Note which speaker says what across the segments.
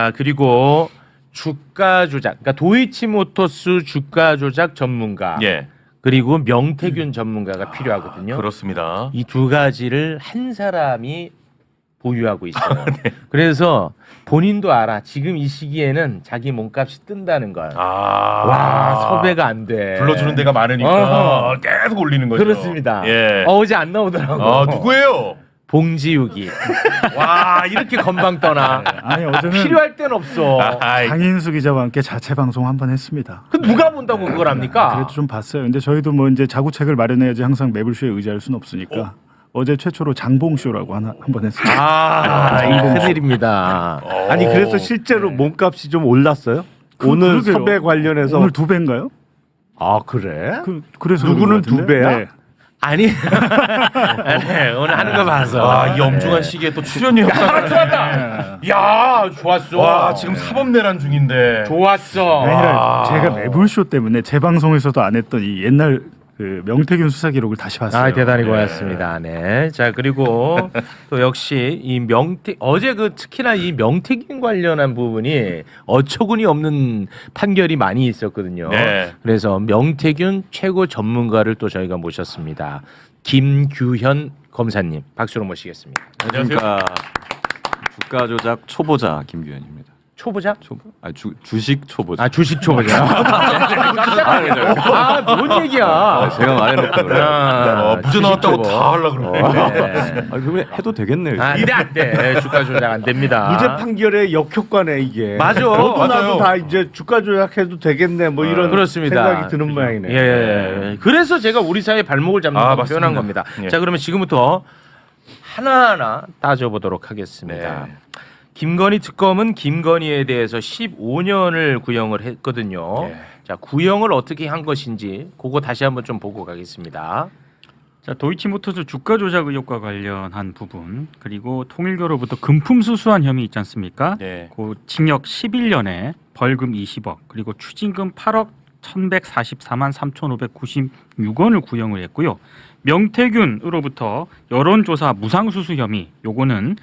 Speaker 1: 자, 그리고 주가 조작, 그러니까 도이치모터스 주가 조작 전문가,
Speaker 2: 예.
Speaker 1: 그리고 명태균 전문가가 필요하거든요.
Speaker 2: 그렇습니다.
Speaker 1: 이 두 가지를 한 사람이 보유하고 있어요. 네. 그래서 본인도 알아. 지금 이 시기에는 자기 몸값이 뜬다는 걸. 와, 섭외가 안 돼.
Speaker 2: 불러주는 데가 많으니까 계속 올리는 거죠.
Speaker 1: 그렇습니다.
Speaker 2: 예.
Speaker 1: 어제 안 나오더라고.
Speaker 2: 누구예요?
Speaker 1: 봉지욱이. 와, 이렇게 건방 떠나.
Speaker 3: 아니 어제는
Speaker 1: 필요할 땐 없어.
Speaker 3: 강인수 기자와 함께 자체 방송 한번 했습니다.
Speaker 1: 그 누가 본다고 그걸 합니까?
Speaker 3: 그래도 좀 봤어요. 근데 저희도 뭐 이제 자구책을 마련해야지 항상 매불쇼에 의지할 수는 없으니까 어제 최초로 장봉쇼라고 한번 했습니다.
Speaker 1: 이 큰일입니다.
Speaker 4: 아니 그래서 실제로 몸값이 좀 올랐어요? 오늘
Speaker 3: 그러게요.
Speaker 4: 섭외 관련해서
Speaker 3: 오늘 2배인가요?
Speaker 4: 아 그래?
Speaker 3: 그래서
Speaker 4: 누구는
Speaker 3: 그런 것
Speaker 4: 2배야?
Speaker 3: 같은데? 네.
Speaker 1: 아니, 네, 오늘 하는 거 봐서.
Speaker 2: 이 엄중한 시기에 또 출연료.
Speaker 1: 좋았다. 야, 좋았어.
Speaker 2: 와, 지금 사법내란 중인데.
Speaker 1: 좋았어.
Speaker 3: 아니라 제가 매불쇼 때문에 제 방송에서도 안 했던 이 옛날 그 명태균 수사 기록을 다시 봤어요.
Speaker 1: 아, 대단히 고맙습니다. 네. 자, 그리고 또 역시 이 어제 그 특히나 이 명태균 관련한 부분이 어처구니 없는 판결이 많이 있었거든요.
Speaker 2: 네.
Speaker 1: 그래서 명태균 최고 전문가를 또 저희가 모셨습니다. 김규현 검사님, 박수로 모시겠습니다.
Speaker 5: 안녕하십니까. 주가 조작 초보자 김규현입니다.
Speaker 1: 초보자?
Speaker 5: 주식 초보자.
Speaker 1: 아, 주식 초보자. 뭔 얘기야?
Speaker 5: 제가 말해놓고 그래요.
Speaker 2: 부재 나왔다고 다 하려고 그러네.
Speaker 5: 그러면 해도 되겠네요.
Speaker 1: 이래 안 돼. 주가 조작 안 됩니다.
Speaker 4: 무죄 판결의 역효과네 이게.
Speaker 1: 맞아.
Speaker 4: 너도
Speaker 2: 맞아요.
Speaker 4: 나도 다 이제 주가 조작해도 되겠네 뭐 이런
Speaker 1: 그렇습니다.
Speaker 4: 생각이 드는 모양이네.
Speaker 1: 예. 그래서 제가 우리 사회 발목을 잡는 걸
Speaker 2: 맞습니다.
Speaker 1: 표현한 겁니다.
Speaker 2: 예.
Speaker 1: 자, 그러면 지금부터 하나하나 따져보도록 하겠습니다.
Speaker 2: 네.
Speaker 1: 김건희 특검은 김건희에 대해서 15년을 구형을 했거든요.
Speaker 2: 예.
Speaker 1: 자, 구형을 어떻게 한 것인지 그거 다시 한번 좀 보고 가겠습니다.
Speaker 6: 자, 도이치모터스 주가 조작 의혹과 관련한 부분, 그리고 통일교로부터 금품 수수한 혐의 있지 않습니까?
Speaker 2: 네.
Speaker 6: 그 징역 11년에 벌금 20억, 그리고 추징금 8억 1,144만 3,596원을 구형을 했고요. 명태균으로부터 여론조사 무상수수 혐의, 요거는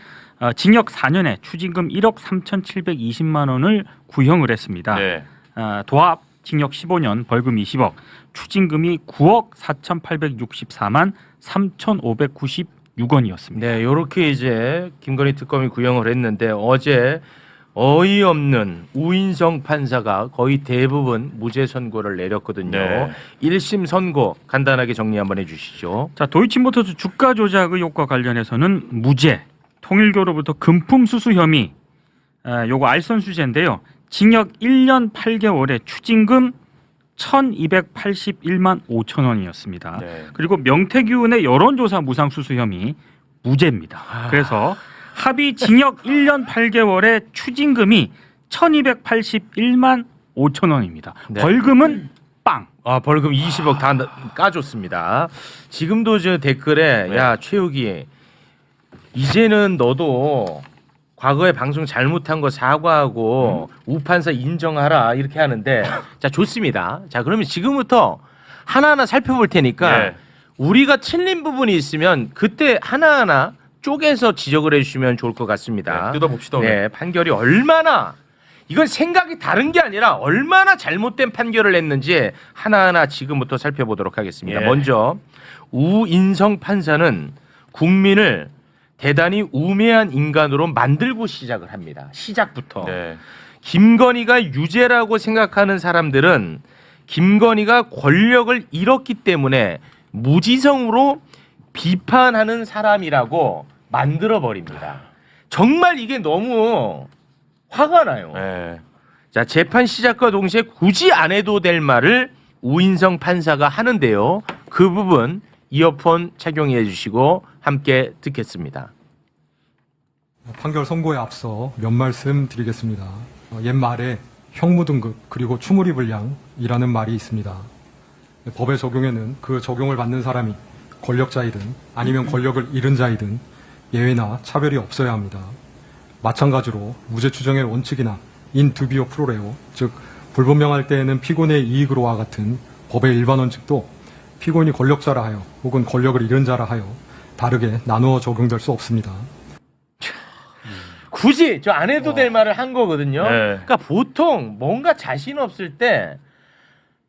Speaker 6: 징역 4년에 추징금 1억 3,720만 원을 구형을 했습니다.
Speaker 2: 네.
Speaker 6: 도합 징역 15년, 벌금 20억, 추징금이 9억 4,864만 3,596원이었습니다.
Speaker 1: 네, 요렇게 이제 김건희 특검이 구형을 했는데 어제 어이없는 우인성 판사가 거의 대부분 무죄 선고를 내렸거든요.
Speaker 2: 네.
Speaker 1: 1심 선고 간단하게 정리 한번 해주시죠.
Speaker 6: 자, 도이치모터스 주가 조작 의혹과 관련해서는 무죄, 통일교로부터 금품 수수 혐의, 요거 알선수재인데요. 징역 1년 8개월에 추징금 1,281만 5천 원이었습니다.
Speaker 2: 네.
Speaker 6: 그리고 명태균의 여론조사 무상수수 혐의 무죄입니다. 그래서 합의 징역 1년 8개월에 추징금이 1,281만 5천 원입니다.
Speaker 1: 네.
Speaker 6: 벌금은 빵.
Speaker 1: 벌금 20억 다 까줬습니다. 지금도 저 댓글에
Speaker 2: 네.
Speaker 1: 야 최욱이 이제는 너도 과거에 방송 잘못한 거 사과하고 우판사 인정하라 이렇게 하는데 자 좋습니다. 자 그러면 지금부터 하나하나 살펴볼 테니까
Speaker 2: 네.
Speaker 1: 우리가 틀린 부분이 있으면 그때 하나하나 쪼개서 지적을 해주시면 좋을 것 같습니다.
Speaker 2: 네, 뜯어봅시다, 오늘.
Speaker 1: 네, 판결이 얼마나 이건 생각이 다른 게 아니라 얼마나 잘못된 판결을 했는지 하나하나 지금부터 살펴보도록 하겠습니다.
Speaker 2: 예.
Speaker 1: 먼저 우인성 판사는 국민을 대단히 우매한 인간으로 만들고 시작을 합니다. 시작부터.
Speaker 2: 네.
Speaker 1: 김건희가 유죄라고 생각하는 사람들은 김건희가 권력을 잃었기 때문에 무지성으로 비판하는 사람이라고 만들어버립니다. 정말 이게 너무 화가 나요.
Speaker 2: 네.
Speaker 1: 자, 재판 시작과 동시에 굳이 안 해도 될 말을 우인성 판사가 하는데요. 그 부분 이어폰 착용해 주시고 함께 듣겠습니다.
Speaker 7: 판결 선고에 앞서 몇 말씀 드리겠습니다. 옛말에 형무등급 그리고 추무리불량이라는 말이 있습니다. 법의 적용에는 그 적용을 받는 사람이 권력자이든 아니면 권력을 잃은 자이든 예외나 차별이 없어야 합니다. 마찬가지로 무죄 추정의 원칙이나 인 두비오 프로레오, 즉 불분명할 때에는 피고인의 이익으로와 같은 법의 일반 원칙도 피고인이 권력자라 하여 혹은 권력을 잃은 자라 하여 다르게 나누어 적용될 수 없습니다.
Speaker 1: 굳이 저 안 해도 될 말을 한 거거든요.
Speaker 2: 네.
Speaker 1: 그러니까 보통 뭔가 자신 없을 때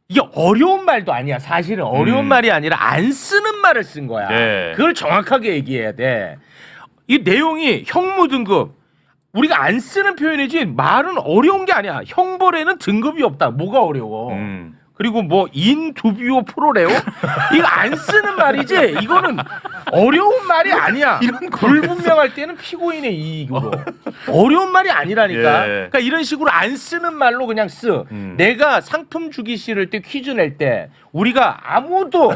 Speaker 1: 이게 어려운 말도 아니야. 사실은 어려운 말이 아니라 안 쓰는 말을 쓴 거야.
Speaker 2: 네.
Speaker 1: 그걸 정확하게 얘기해야 돼. 이 내용이 형무 등급 우리가 안 쓰는 표현이지 말은 어려운 게 아니야. 형벌에는 등급이 없다. 뭐가 어려워? 그리고 뭐 인두비오 프로레오 이거 안 쓰는 말이지. 이거는 어려운 말이 아니야. 불분명할 때는 피고인의 이익으로 어려운 말이 아니라니까.
Speaker 2: 예.
Speaker 1: 그러니까 이런 식으로 안 쓰는 말로 그냥 쓰. 내가 상품 주기 싫을 때 퀴즈 낼 때 우리가 아무도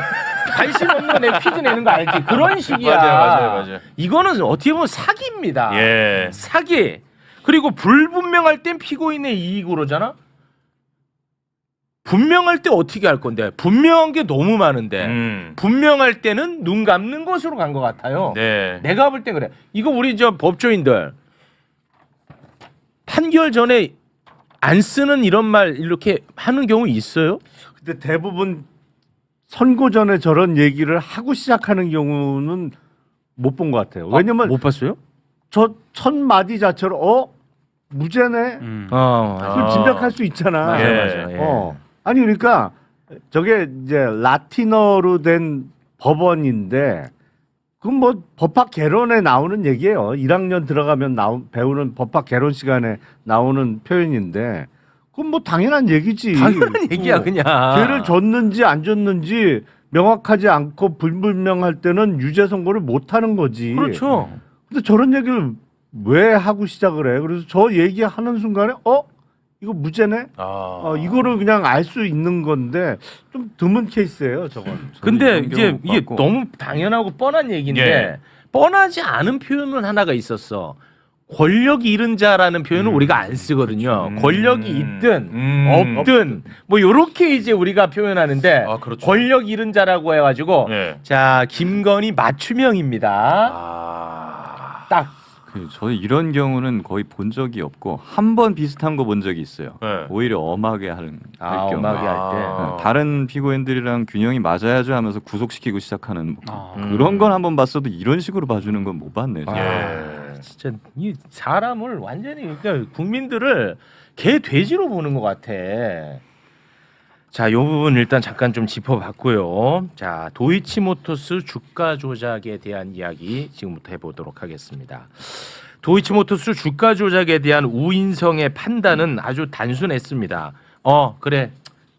Speaker 1: 관심 없는 거 내 퀴즈 내는 거 알지? 그런 식이야.
Speaker 2: 맞아요.
Speaker 1: 이거는 어떻게 보면 사기입니다.
Speaker 2: 예.
Speaker 1: 사기. 그리고 불분명할 땐 피고인의 이익으로잖아. 분명할 때 어떻게 할 건데? 분명한 게 너무 많은데 분명할 때는 눈 감는 것으로 간 것 같아요.
Speaker 2: 네.
Speaker 1: 내가 볼 땐 그래. 이거 우리 저 법조인들 판결 전에 안 쓰는 이런 말 이렇게 하는 경우 있어요?
Speaker 4: 근데 대부분 선고 전에 저런 얘기를 하고 시작하는 경우는 못 본 것 같아요. 왜냐면
Speaker 1: 못 봤어요?
Speaker 4: 저 첫 마디 자체로 무죄네. 그걸 짐작할 수 있잖아.
Speaker 1: 맞아,
Speaker 2: 예.
Speaker 1: 맞아. 예.
Speaker 4: 아니 그러니까 저게 이제 라틴어로 된 법원인데 그건 뭐 법학 개론에 나오는 얘기예요. 1학년 들어가면 배우는 법학 개론 시간에 나오는 표현인데 그건 뭐 당연한 얘기지.
Speaker 1: 당연한 얘기야 그냥.
Speaker 4: 죄를 줬는지 안 줬는지 명확하지 않고 불분명할 때는 유죄 선고를 못 하는 거지.
Speaker 1: 그렇죠.
Speaker 4: 근데 저런 얘기를 왜 하고 시작을 해? 그래서 저 얘기하는 순간에 이거 무죄네? 이거를 그냥 알 수 있는 건데 좀 드문 케이스예요, 저건.
Speaker 1: 근데
Speaker 5: 이런
Speaker 1: 이제
Speaker 5: 경우
Speaker 1: 이게
Speaker 5: 봤고.
Speaker 1: 너무 당연하고 뻔한 얘기인데
Speaker 2: 예.
Speaker 1: 뻔하지 않은 표현은 하나가 있었어. 권력이 잃은 자라는 표현을 우리가 안 쓰거든요. 권력이 있든 없든 뭐 요렇게 이제 우리가 표현하는데
Speaker 2: 아, 그렇죠.
Speaker 1: 권력 잃은 자라고 해가지고
Speaker 2: 네.
Speaker 1: 자 김건희 맞춤형입니다. 딱
Speaker 5: 저는 이런 경우는 거의 본 적이 없고 한 번 비슷한 거 본 적이 있어요.
Speaker 2: 네.
Speaker 5: 오히려 엄하게 할 경우.
Speaker 1: 엄하게 할 때.
Speaker 5: 다른 피고인들이랑 균형이 맞아야죠 하면서 구속시키고 시작하는 그런 건 한 번 봤어도 이런 식으로 봐주는 건 못 봤네.
Speaker 2: 예.
Speaker 1: 진짜 이 사람을 완전히 그러니까 국민들을 개 돼지로 보는 것 같아. 자, 이 부분 일단 잠깐 좀 짚어봤고요. 자, 도이치모터스 주가 조작에 대한 이야기 지금부터 해보도록 하겠습니다. 도이치모터스 주가 조작에 대한 우인성의 판단은 아주 단순했습니다. 그래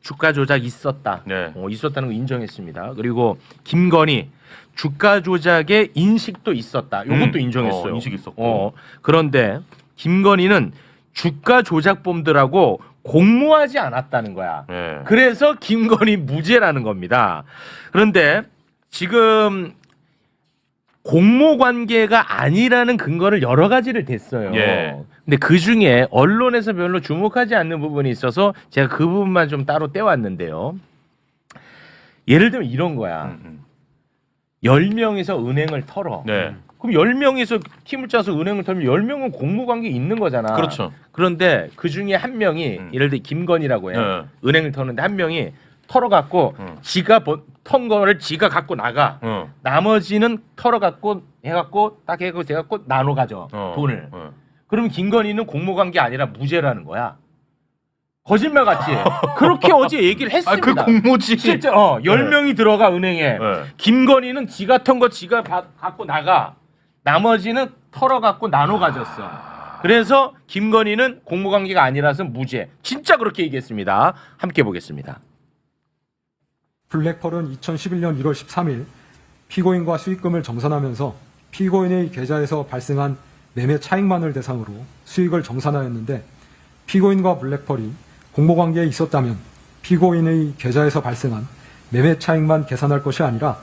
Speaker 1: 주가 조작 있었다.
Speaker 2: 네.
Speaker 1: 있었다는 거 인정했습니다. 그리고 김건희 주가 조작의 인식도 있었다. 이것도 인정했어요.
Speaker 2: 인식 있었고.
Speaker 1: 그런데 김건희는 주가 조작범들하고 공모하지 않았다는 거야.
Speaker 2: 네.
Speaker 1: 그래서 김건희 무죄라는 겁니다. 그런데 지금 공모 관계가 아니라는 근거를 여러 가지를 댔어요.
Speaker 2: 예.
Speaker 1: 근데 그 중에 언론에서 별로 주목하지 않는 부분이 있어서 제가 그 부분만 좀 따로 떼왔는데요. 예를 들면 이런 거야. 10명이서 은행을 털어.
Speaker 2: 네.
Speaker 1: 그럼 10명이서 팀을 짜서 은행을 털면 10명은 공모 관계 있는 거잖아.
Speaker 2: 그렇죠.
Speaker 1: 그런데 그 중에 한 명이 예를 들어 김건희라고 해.
Speaker 2: 네.
Speaker 1: 은행을 터는데 한 명이 털어갖고 지가 턴 거를 지가 갖고 나가. 나머지는 털어갖고 해갖고 딱 해갖고 나눠 가져 돈을. 그럼 김건희는 공모 관계 아니라 무죄라는 거야. 거짓말 같지? 그렇게 어제 얘기를 했습니다.
Speaker 2: 그 공모지.
Speaker 1: 실제 10명이 들어가 은행에.
Speaker 2: 네.
Speaker 1: 김건희는 지가 턴 거 지가 갖고 나가. 나머지는 털어갖고 나눠 가졌어. 그래서 김건희는 공모관계가 아니라서 무죄. 진짜 그렇게 얘기했습니다. 함께 보겠습니다.
Speaker 7: 블랙펄은 2011년 1월 13일 피고인과 수익금을 정산하면서 피고인의 계좌에서 발생한 매매 차익만을 대상으로 수익을 정산하였는데 피고인과 블랙펄이 공모관계에 있었다면 피고인의 계좌에서 발생한 매매 차익만 계산할 것이 아니라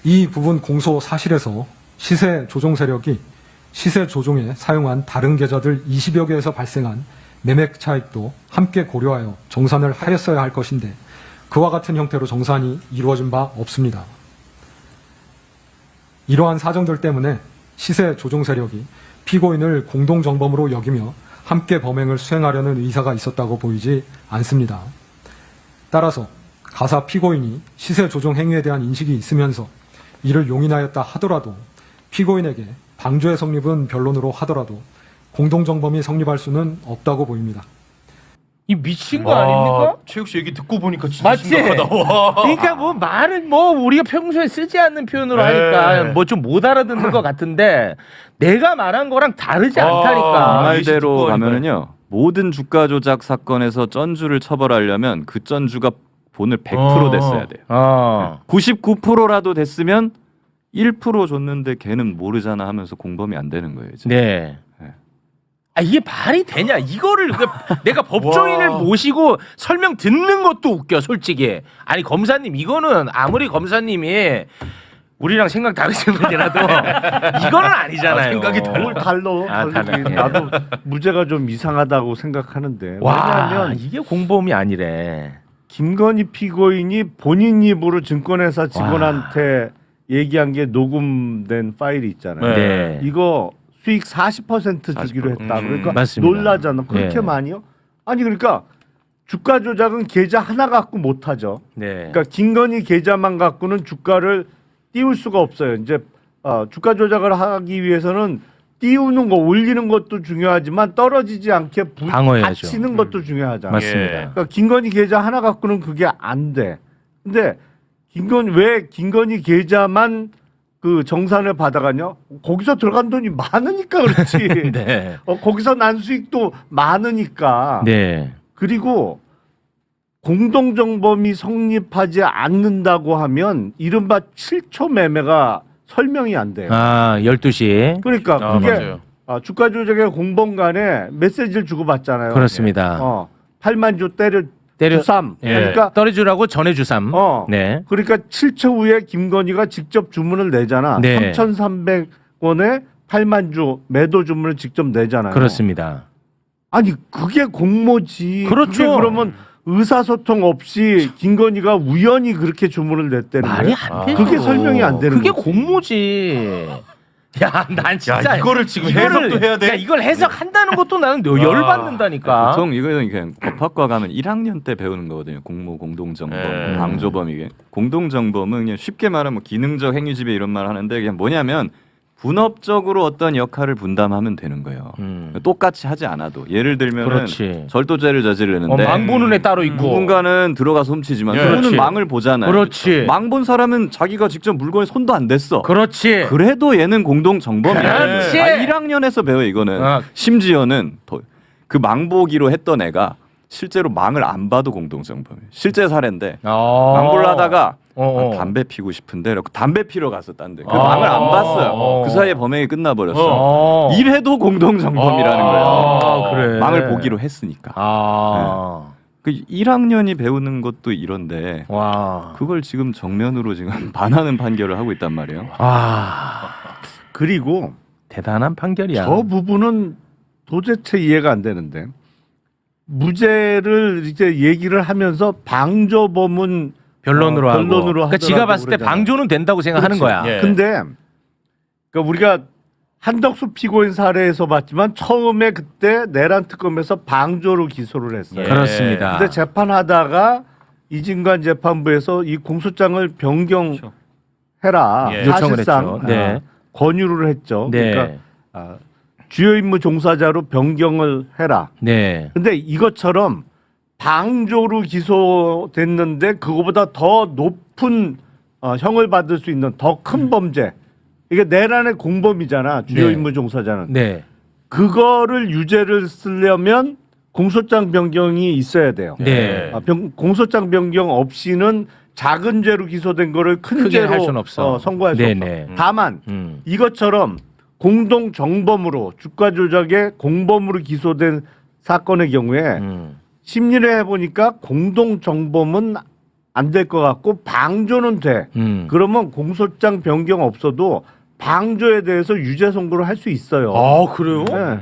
Speaker 7: 이 부분 공소 사실에서 시세 조종 세력이 시세 조종에 사용한 다른 계좌들 20여 개에서 발생한 매매 차익도 함께 고려하여 정산을 하였어야 할 것인데 그와 같은 형태로 정산이 이루어진 바 없습니다. 이러한 사정들 때문에 시세 조종 세력이 피고인을 공동정범으로 여기며 함께 범행을 수행하려는 의사가 있었다고 보이지 않습니다. 따라서 가사 피고인이 시세 조종 행위에 대한 인식이 있으면서 이를 용인하였다 하더라도 피고인에게 방조의 성립은 변론으로 하더라도 공동정범이 성립할 수는 없다고 보입니다.
Speaker 1: 이 미친 거 아닙니까?
Speaker 2: 최욱 씨 얘기 듣고 보니까 진짜
Speaker 1: 맞지?
Speaker 2: 심각하다. 와.
Speaker 1: 그러니까 뭐 말은 뭐 우리가 평소에 쓰지 않는 표현으로
Speaker 2: 네.
Speaker 1: 하니까 뭐 좀 못 알아듣는 것 같은데 내가 말한 거랑 다르지
Speaker 2: 아,
Speaker 1: 않다니까.
Speaker 5: 말대로
Speaker 2: 이게
Speaker 5: 가면은요. 모든 주가 조작 사건에서 전주를 처벌하려면 그 전주가 본을 100% 냈어야 돼요. 99%라도 됐으면 1% 줬는데 걔는 모르잖아 하면서 공범이 안 되는 거예요. 이제.
Speaker 1: 네.
Speaker 5: 네.
Speaker 1: 아 이게 말이 되냐? 이거를 내가 법조인을
Speaker 2: 와.
Speaker 1: 모시고 설명 듣는 것도 웃겨, 솔직히. 아니 검사님 이거는 아무리 검사님이 우리랑 생각 다르신 분이라도 이거는 아니잖아요.
Speaker 2: 생각이
Speaker 4: 뭘 달러?
Speaker 1: 달라.
Speaker 4: 나도 무죄가 좀 이상하다고 생각하는데.
Speaker 1: 와,
Speaker 4: 왜냐하면
Speaker 1: 이게 공범이 아니래.
Speaker 4: 김건희 피고인이 본인 입으로 증권회사 직원한테 얘기한 게 녹음된 파일이 있잖아요.
Speaker 1: 네.
Speaker 4: 이거 수익 40% 주기로 했다. 그러니까
Speaker 1: 맞습니다.
Speaker 4: 놀라잖아. 그렇게
Speaker 1: 네.
Speaker 4: 많이요? 아니 그러니까 주가 조작은 계좌 하나 갖고 못 하죠.
Speaker 1: 네.
Speaker 4: 그러니까 김건희 계좌만 갖고는 주가를 띄울 수가 없어요. 이제 주가 조작을 하기 위해서는 띄우는 거, 올리는 것도 중요하지만 떨어지지 않게
Speaker 1: 방어해야죠.
Speaker 4: 받치는 것도 중요하잖아요.
Speaker 1: 맞습니다.
Speaker 4: 그러니까 김건희 계좌 하나 갖고는 그게 안 돼. 근데 왜 김건희 계좌만 그 정산을 받아가냐? 거기서 들어간 돈이 많으니까 그렇지.
Speaker 1: 네.
Speaker 4: 거기서 난 수익도 많으니까.
Speaker 1: 네.
Speaker 4: 그리고 공동정범이 성립하지 않는다고 하면 이른바 7초 매매가 설명이 안 돼요.
Speaker 1: 아, 12시.
Speaker 4: 그러니까 그게
Speaker 2: 맞아요.
Speaker 4: 주가 조작의 공범 간에 메시지를 주고받잖아요.
Speaker 1: 그렇습니다.
Speaker 4: 8만 조 때려 주삼.
Speaker 1: 예.
Speaker 4: 그러니까
Speaker 1: 떨어주라고 전해주삼. 네.
Speaker 4: 그러니까 7초 후에 김건희가 직접 주문을 내잖아.
Speaker 1: 네.
Speaker 4: 3,300원에 8만 주 매도 주문을 직접 내잖아요.
Speaker 1: 그렇습니다.
Speaker 4: 아니 그게 공모지.
Speaker 1: 그렇죠.
Speaker 4: 그게 그러면 의사소통 없이 김건희가 우연히 그렇게 주문을 냈다는
Speaker 1: 말이
Speaker 4: 거예요?
Speaker 1: 안 되죠.
Speaker 4: 그게 설명이 안 되는
Speaker 1: 그게
Speaker 4: 거지.
Speaker 1: 공모지. 야, 난 진짜
Speaker 2: 이거를 지금 해석도 해야 돼?
Speaker 1: 야, 이걸 해석한다는 것도 나는 열받는다니까.
Speaker 5: 보통 이거는 그냥 법학과 가면 1학년 때 배우는 거거든요. 공모, 공동정범,
Speaker 2: 네.
Speaker 5: 방조범 이게. 공동정범은 그냥 쉽게 말하면 뭐 기능적 행위지배 이런 말 하는데 그냥 뭐냐면 분업적으로 어떤 역할을 분담하면 되는 거예요. 똑같이 하지 않아도 예를 들면
Speaker 1: 그렇지.
Speaker 5: 절도죄를 저지르는데
Speaker 1: 망 보는 애 따로 있고.
Speaker 5: 누군가는 들어가서 훔치지만
Speaker 2: 예.
Speaker 5: 그분은
Speaker 1: 그렇지.
Speaker 5: 망을 보잖아요.
Speaker 1: 그렇지.
Speaker 5: 망 본 사람은 자기가 직접 물건에 손도 안 댔어.
Speaker 1: 그렇지.
Speaker 5: 그래도 얘는 공동정범이야.
Speaker 1: 그렇지.
Speaker 5: 1학년에서 배워 이거는. 심지어는 그 망보기로 했던 애가 실제로 망을 안 봐도 공동정범이에요. 실제 사례인데 망보를 하다가 담배 피고 싶은데 이렇게 담배 피러 갔어 딴 데. 그 망을 안 봤어요. 그 사이에 범행이 끝나버렸어. 이래도 공동정범이라는 거예요.
Speaker 1: 그래.
Speaker 5: 망을 보기로 했으니까. 그 1학년이 배우는 것도 이런데
Speaker 1: 와.
Speaker 5: 그걸 지금 정면으로 지금 반하는 판결을 하고 있단 말이에요.
Speaker 4: 그리고
Speaker 1: 대단한 판결이야.
Speaker 4: 저 부분은 도대체 이해가 안 되는데 무죄를 이제 얘기를 하면서 방조범은
Speaker 1: 변론으로 하고. 그러니까 지가
Speaker 4: 하더라고
Speaker 1: 봤을 때
Speaker 4: 그러잖아.
Speaker 1: 방조는 된다고 생각하는
Speaker 4: 그렇지.
Speaker 1: 거야.
Speaker 2: 예.
Speaker 4: 근데 그러니까 우리가 한덕수 피고인 사례에서 봤지만 처음에 그때 내란 특검에서 방조로 기소를 했어요.
Speaker 2: 예.
Speaker 1: 그렇습니다.
Speaker 4: 근데 재판하다가 이진관 재판부에서 이 공소장을 변경해라
Speaker 2: 예.
Speaker 1: 요청을
Speaker 4: 사실상
Speaker 1: 했죠. 네.
Speaker 4: 권유를 했죠.
Speaker 1: 네.
Speaker 4: 그러니까 주요 임무 종사자로 변경을 해라.
Speaker 1: 네.
Speaker 4: 근데 이것처럼 방조로 기소됐는데 그거보다 더 높은 형을 받을 수 있는 더 큰 범죄. 이게 내란의 공범이잖아. 주요
Speaker 1: 네.
Speaker 4: 임무 종사자는.
Speaker 1: 네.
Speaker 4: 그거를 유죄를 쓰려면 공소장 변경이 있어야 돼요.
Speaker 1: 네.
Speaker 4: 공소장 변경 없이는 작은 죄로 기소된 거를 큰
Speaker 1: 크게
Speaker 4: 죄로
Speaker 1: 할 수는 없어.
Speaker 4: 선고할 수
Speaker 1: 네네.
Speaker 4: 없어. 다만
Speaker 1: 음.
Speaker 4: 이것처럼 공동 정범으로 주가 조작의 공범으로 기소된 사건의 경우에 심리를 해보니까 공동 정범은 안 될 것 같고 방조는 돼. 그러면 공소장 변경 없어도 방조에 대해서 유죄 선고를 할 수 있어요.
Speaker 1: 그래요?
Speaker 4: 네.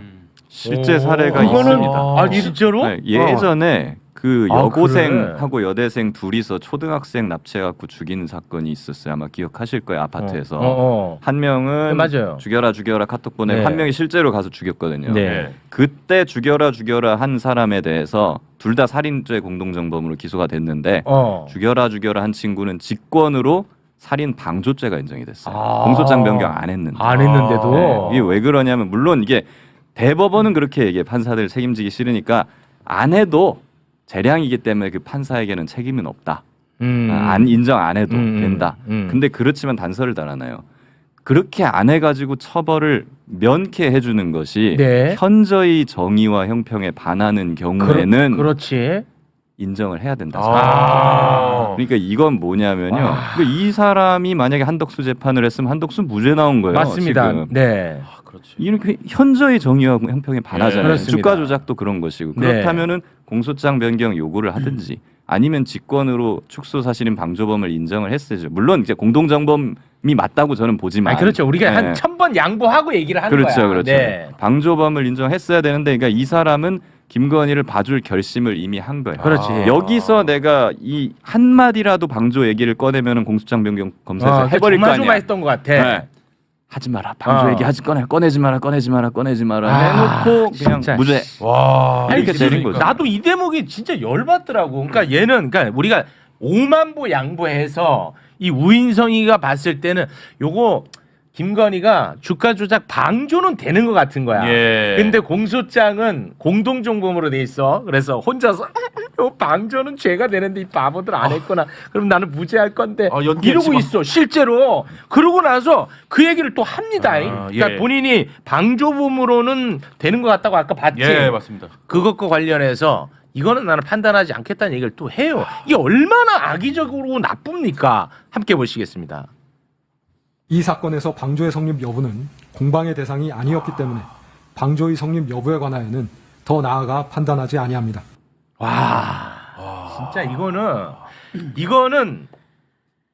Speaker 5: 실제 사례가
Speaker 4: 이거는-
Speaker 5: 있습니다.
Speaker 1: 진짜로?
Speaker 5: 네, 예전에 그
Speaker 1: 아,
Speaker 5: 여고생하고 여대생 둘이서 초등학생 납치해갖고 죽이는 사건이 있었어요. 아마 기억하실 거예요. 아파트에서. 한 명은
Speaker 1: 네, 맞아요.
Speaker 5: 죽여라 카톡 보내고
Speaker 1: 네.
Speaker 5: 한 명이 실제로 가서 죽였거든요.
Speaker 1: 네.
Speaker 5: 그때 죽여라 한 사람에 대해서 둘 다 살인죄 공동정범으로 기소가 됐는데 죽여라 한 친구는 직권으로 살인 방조죄가 인정이 됐어요. 공소장 변경 안 했는데.
Speaker 1: 안 했는데도.
Speaker 5: 이게 왜 그러냐면 물론 이게 대법원은 그렇게 얘기해. 판사들 책임지기 싫으니까 안 해도 재량이기 때문에 그 판사에게는 책임은 없다. 안 인정 안 해도 된다. 근데 그렇지만 단서를 달아나요. 그렇게 안 해가지고 처벌을 면케해 주는 것이
Speaker 1: 네.
Speaker 5: 현저히 정의와 형평에 반하는 경우에는
Speaker 1: 그렇지.
Speaker 5: 인정을 해야 된다.
Speaker 1: 아.
Speaker 5: 그러니까 이건 뭐냐면요. 그러니까 이 사람이 만약에 한덕수 재판을 했으면 한덕수 무죄 나온 거예요.
Speaker 1: 맞습니다.
Speaker 5: 지금.
Speaker 1: 네.
Speaker 5: 이렇게 현저히 정의와 형평에 반하잖아요.
Speaker 1: 그렇습니다.
Speaker 5: 주가 조작도 그런 것이고
Speaker 1: 네.
Speaker 5: 그렇다면은 공소장 변경 요구를 하든지 아니면 직권으로 축소 사실인 방조범을 인정을 했어야죠. 물론 이제 공동정범이 맞다고 저는 보지만.
Speaker 1: 그렇죠. 우리가
Speaker 5: 네.
Speaker 1: 한 1000번 양보하고 얘기를 하는
Speaker 5: 그렇죠,
Speaker 1: 거야.
Speaker 5: 그렇죠.
Speaker 1: 네.
Speaker 5: 방조범을 인정했어야 되는데, 그러니까 이 사람은 김건희를 봐줄 결심을 이미 한 거예요.
Speaker 1: 그렇지.
Speaker 5: 여기서 내가 이 한 마디라도 방조 얘기를 꺼내면은 공소장 변경 검사에서 해버릴 거 아니야.
Speaker 1: 조마조마했던 것 같아.
Speaker 5: 네. 하지 마라. 방조 얘기 하지 꺼내지 마라. 해놓고 그냥
Speaker 1: 진짜.
Speaker 5: 무죄.
Speaker 2: 와.
Speaker 5: 이렇게 되는 거죠.
Speaker 1: 나도 이 대목이 진짜 열받더라고. 그러니까 얘는 그러니까 우리가 5만 보 양보해서 이 우인성이가 봤을 때는 요거 김건희가 주가 조작 방조는 되는 것 같은 거야.
Speaker 2: 예.
Speaker 1: 근데 공소장은 공동정범으로 돼 있어. 그래서 혼자서 요 방조는 죄가 되는데 이 바보들 안 했구나. 그럼 나는 무죄할 건데 이러고 있어. 실제로. 그러고 나서 그 얘기를 또 합니다. 그러니까
Speaker 2: 예.
Speaker 1: 본인이 방조범으로는 되는 것 같다고 아까 봤지.
Speaker 2: 예, 맞습니다.
Speaker 1: 그것과 관련해서 이거는 나는 판단하지 않겠다는 얘기를 또 해요. 이게 얼마나 악의적으로 나쁩니까? 함께 보시겠습니다.
Speaker 7: 이 사건에서 방조의 성립 여부는 공방의 대상이 아니었기 때문에 방조의 성립 여부에 관하여는 더 나아가 판단하지 아니합니다.
Speaker 1: 와, 진짜 이거는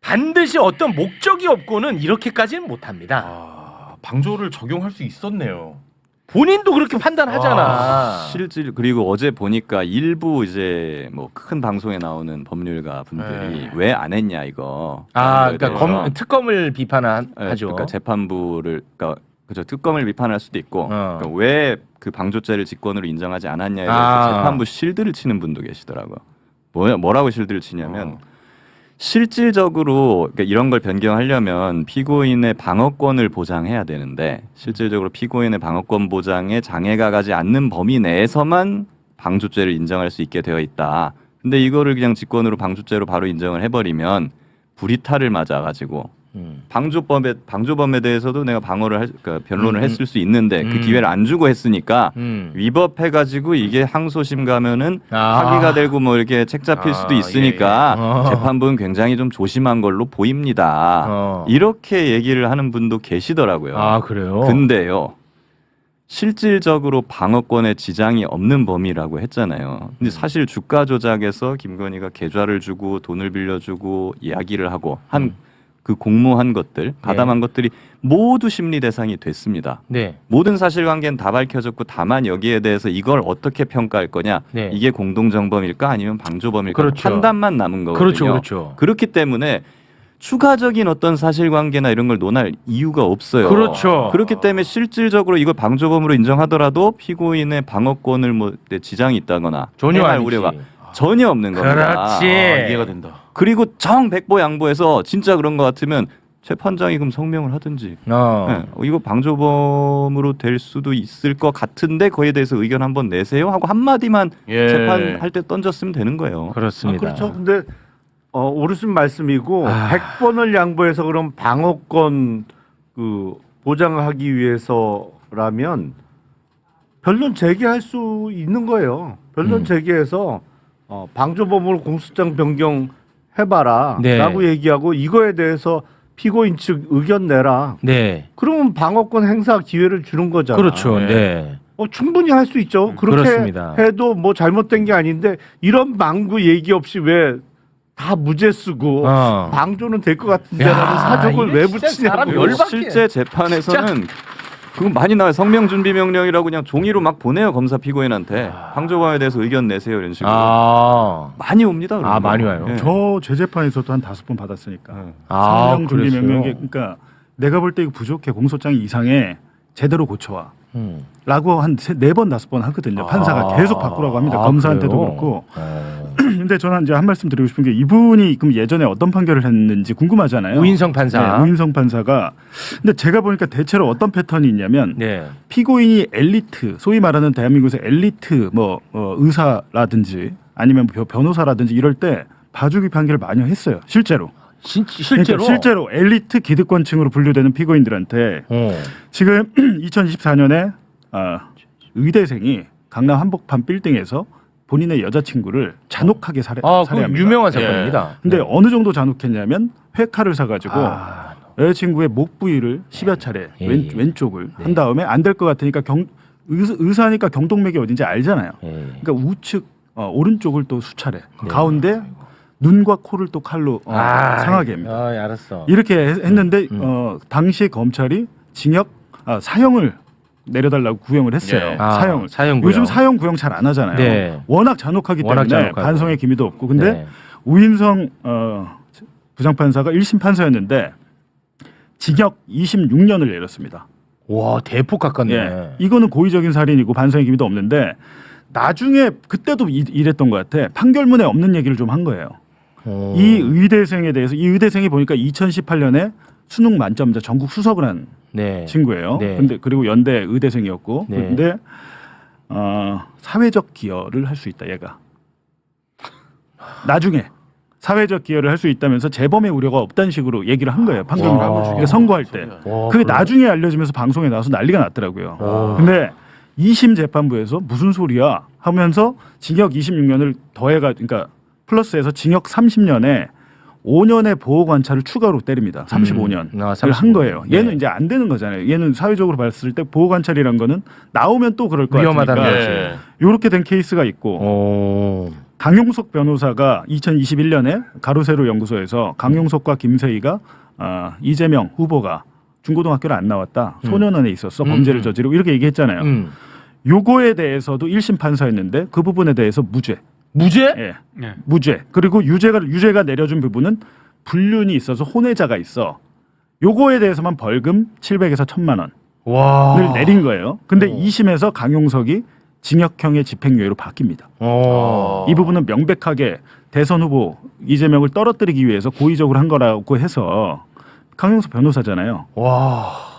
Speaker 1: 반드시 어떤 목적이 없고는 이렇게까지는 못합니다.
Speaker 2: 방조를 적용할 수 있었네요.
Speaker 1: 본인도 그렇게 판단하잖아.
Speaker 5: 실질 그리고 어제 보니까 일부 이제 뭐 큰 방송에 나오는 법률가 분들이 왜 안 했냐 이거.
Speaker 1: 그러니까 특검을 비판하죠.
Speaker 5: 그러니까 재판부를 그러니까 그죠 특검을 비판할 수도 있고 그러니까 왜 그 방조죄를 직권으로 인정하지 않았냐에 대해서 재판부 실드를 치는 분도 계시더라고요. 뭐라고 실드를 치냐면 실질적으로 그러니까 이런 걸 변경하려면 피고인의 방어권을 보장해야 되는데 실질적으로 피고인의 방어권 보장에 장애가 가지 않는 범위 내에서만 방조죄를 인정할 수 있게 되어 있다. 근데 이거를 그냥 직권으로 방조죄로 바로 인정을 해버리면 불이탈을 맞아가지고 방조범에 대해서도 내가 방어를 그러니까 변론을 했을 수 있는데 그 기회를 안 주고 했으니까 위법해가지고 이게 항소심 가면은 파기가 되고 뭐 이렇게 책 잡힐 수도 있으니까 재판부는 굉장히 좀 조심한 걸로 보입니다. 이렇게 얘기를 하는 분도 계시더라고요.
Speaker 1: 아 그래요?
Speaker 5: 근데요. 실질적으로 방어권에 지장이 없는 범위라고 했잖아요. 근데 사실 주가 조작에서 김건희가 계좌를 주고 돈을 빌려주고 이야기를 하고 한 그 공모한 것들, 가담한 것들이 모두 심리 대상이 됐습니다.
Speaker 1: 네.
Speaker 5: 모든 사실관계는 다 밝혀졌고 다만 여기에 대해서 이걸 어떻게 평가할 거냐,
Speaker 1: 네.
Speaker 5: 이게 공동정범일까 아니면 방조범일까
Speaker 1: 그렇죠.
Speaker 5: 판단만 남은 거거든요.
Speaker 1: 그렇죠.
Speaker 5: 그렇기 때문에 추가적인 어떤 사실관계나 이런 걸 논할 이유가 없어요.
Speaker 1: 그렇죠.
Speaker 5: 그렇기 때문에 실질적으로 이걸 방조범으로 인정하더라도 피고인의 방어권을 뭐 지장이 있다거나
Speaker 1: 전혀
Speaker 5: 해할
Speaker 1: 아니지.
Speaker 5: 우려가 전혀 없는 겁니다.
Speaker 1: 그렇지.
Speaker 2: 이해가 된다.
Speaker 5: 그리고 정백보 양보해서 진짜 그런 것 같으면 재판장이 그럼 성명을 하든지 이거 방조범으로 될 수도 있을 것 같은데 그에 대해서 의견 한번 내세요 하고 한마디만 재판할 때 던졌으면 되는 거예요.
Speaker 1: 그렇습니다.
Speaker 4: 그렇죠. 근데 옳으신 말씀이고 100번을 양보해서 그럼 방어권 그 보장하기 위해서라면 변론 제기할 수 있는 거예요. 변론 제기해서 방조범으로 공소장 변경 해봐라 라고 얘기하고 이거에 대해서 피고인 측 의견 내라.
Speaker 1: 네.
Speaker 4: 그러면 방어권 행사 기회를 주는 거잖아.
Speaker 1: 그렇죠. 네.
Speaker 4: 충분히 할 수 있죠. 그렇게
Speaker 1: 그렇습니다.
Speaker 4: 해도 뭐 잘못된 게 아닌데 이런 망구 얘기 없이 왜 다 무죄 쓰고 방조는 될 것 같은데라는 사족을 왜 붙이냐고.
Speaker 5: 실제 재판에서는 그거 많이 나와요. 성명 준비 명령이라고 그냥 종이로 막 보내요. 검사 피고인한테 방조범에 대해서 의견 내세요 이런 식으로 많이 옵니다.
Speaker 1: 많이 와요.
Speaker 5: 네.
Speaker 3: 저 재재판에서도 한 5번 받았으니까 성명 준비
Speaker 1: 그랬어요?
Speaker 3: 명령에 그러니까 내가 볼 때 이거 부족해 공소장 이상에 제대로 고쳐와. 라고 한 4번 5번 하거든요. 판사가 계속 바꾸라고 합니다. 검사한테도
Speaker 1: 그래요?
Speaker 3: 그렇고. 근데 저는 이제 한 말씀 드리고 싶은 게 이분이 그럼 예전에 어떤 판결을 했는지 궁금하잖아요.
Speaker 1: 우인성 판사.
Speaker 3: 네, 우인성 판사가. 근데 제가 보니까 대체로 어떤 패턴이 있냐면
Speaker 1: 네.
Speaker 3: 피고인이 엘리트, 소위 말하는 대한민국에서 엘리트 뭐 의사라든지 아니면 변호사라든지 이럴 때 봐주기 판결을 많이 했어요. 실제로.
Speaker 1: 실제로?
Speaker 3: 그러니까 실제로 엘리트 기득권층으로 분류되는 피고인들한테 지금 2024년에 의대생이 강남 한복판 빌딩에서 본인의 여자친구를 잔혹하게 살해합니다.
Speaker 1: 유명한 사건입니다.
Speaker 3: 근데 어느 정도 잔혹했냐면 회칼을 사가지고 여자친구의 목 부위를 10여 차례 왼쪽을 한 다음에 안 될 것 같으니까 의사니까 경동맥이 어딘지 알잖아요. 그러니까 우측 오른쪽을 또 수차례 가운데 눈과 코를 또 칼로 상하게 합니다.
Speaker 1: 알았어.
Speaker 3: 이렇게 했는데 당시 검찰이 사형을 내려달라고 구형을 했어요.
Speaker 2: 예.
Speaker 3: 사형을.
Speaker 1: 사형구형.
Speaker 3: 요즘 사형 구형 잘 안 하잖아요.
Speaker 1: 네.
Speaker 3: 워낙 잔혹하기
Speaker 1: 워낙
Speaker 3: 때문에
Speaker 1: 잔혹하고.
Speaker 3: 반성의 기미도 없고. 근데
Speaker 1: 네.
Speaker 3: 우인성 부장판사가 1심 판사였는데 징역 26년을 내렸습니다.
Speaker 1: 와 대폭 깎았네.
Speaker 3: 예. 이거는 고의적인 살인이고 반성의 기미도 없는데 나중에 그때도 이랬던 것 같아. 판결문에 없는 얘기를 좀 한 거예요. 이 의대생에 대해서 이 의대생이 보니까 2018년에 수능 만점자 전국 수석을 한 친구예요.
Speaker 1: 네.
Speaker 3: 근데 그리고 연대 의대생이었고
Speaker 1: 네.
Speaker 3: 근데 사회적 기여를 할 수 있다 얘가. 나중에 사회적 기여를 할 수 있다면서 재범의 우려가 없다는 식으로 얘기를 한 거예요. 판결을 하고 그러니까 선고할 때. 그게 나중에 알려지면서 방송에 나와서 난리가 났더라고요. 근데 2심 재판부에서 무슨 소리야 하면서 징역 26년을 더해가 그러니까 플러스해서 징역 30년에 5년의 보호 관찰을 추가로 때립니다. 35년을 한 거예요. 얘는
Speaker 1: 네.
Speaker 3: 이제 안 되는 거잖아요. 얘는 사회적으로 봤을 때 보호 관찰이란 거는 나오면 또 그럴 거
Speaker 1: 위험하다는
Speaker 3: 같으니까
Speaker 2: 거지.
Speaker 3: 이렇게 된 케이스가 있고 강용석 변호사가 2021년에 가로세로 연구소에서 강용석과 김세희가 이재명 후보가 중고등학교를 안 나왔다. 소년원에 있었어. 범죄를 저지르고 이렇게 얘기했잖아요. 요거에 대해서도 1심 판사였는데 그 부분에 대해서 무죄.
Speaker 1: 무죄?
Speaker 3: 예. 무죄. 그리고 유죄가 내려준 부분은 불륜이 있어서 혼외자가 있어. 요거에 대해서만 벌금 700에서 1000만 원을 내린 거예요. 근데 2심에서 강용석이 징역형의 집행유예로 바뀝니다. 이 부분은 명백하게 대선 후보 이재명을 떨어뜨리기 위해서 고의적으로 한 거라고 해서 강용석 변호사잖아요.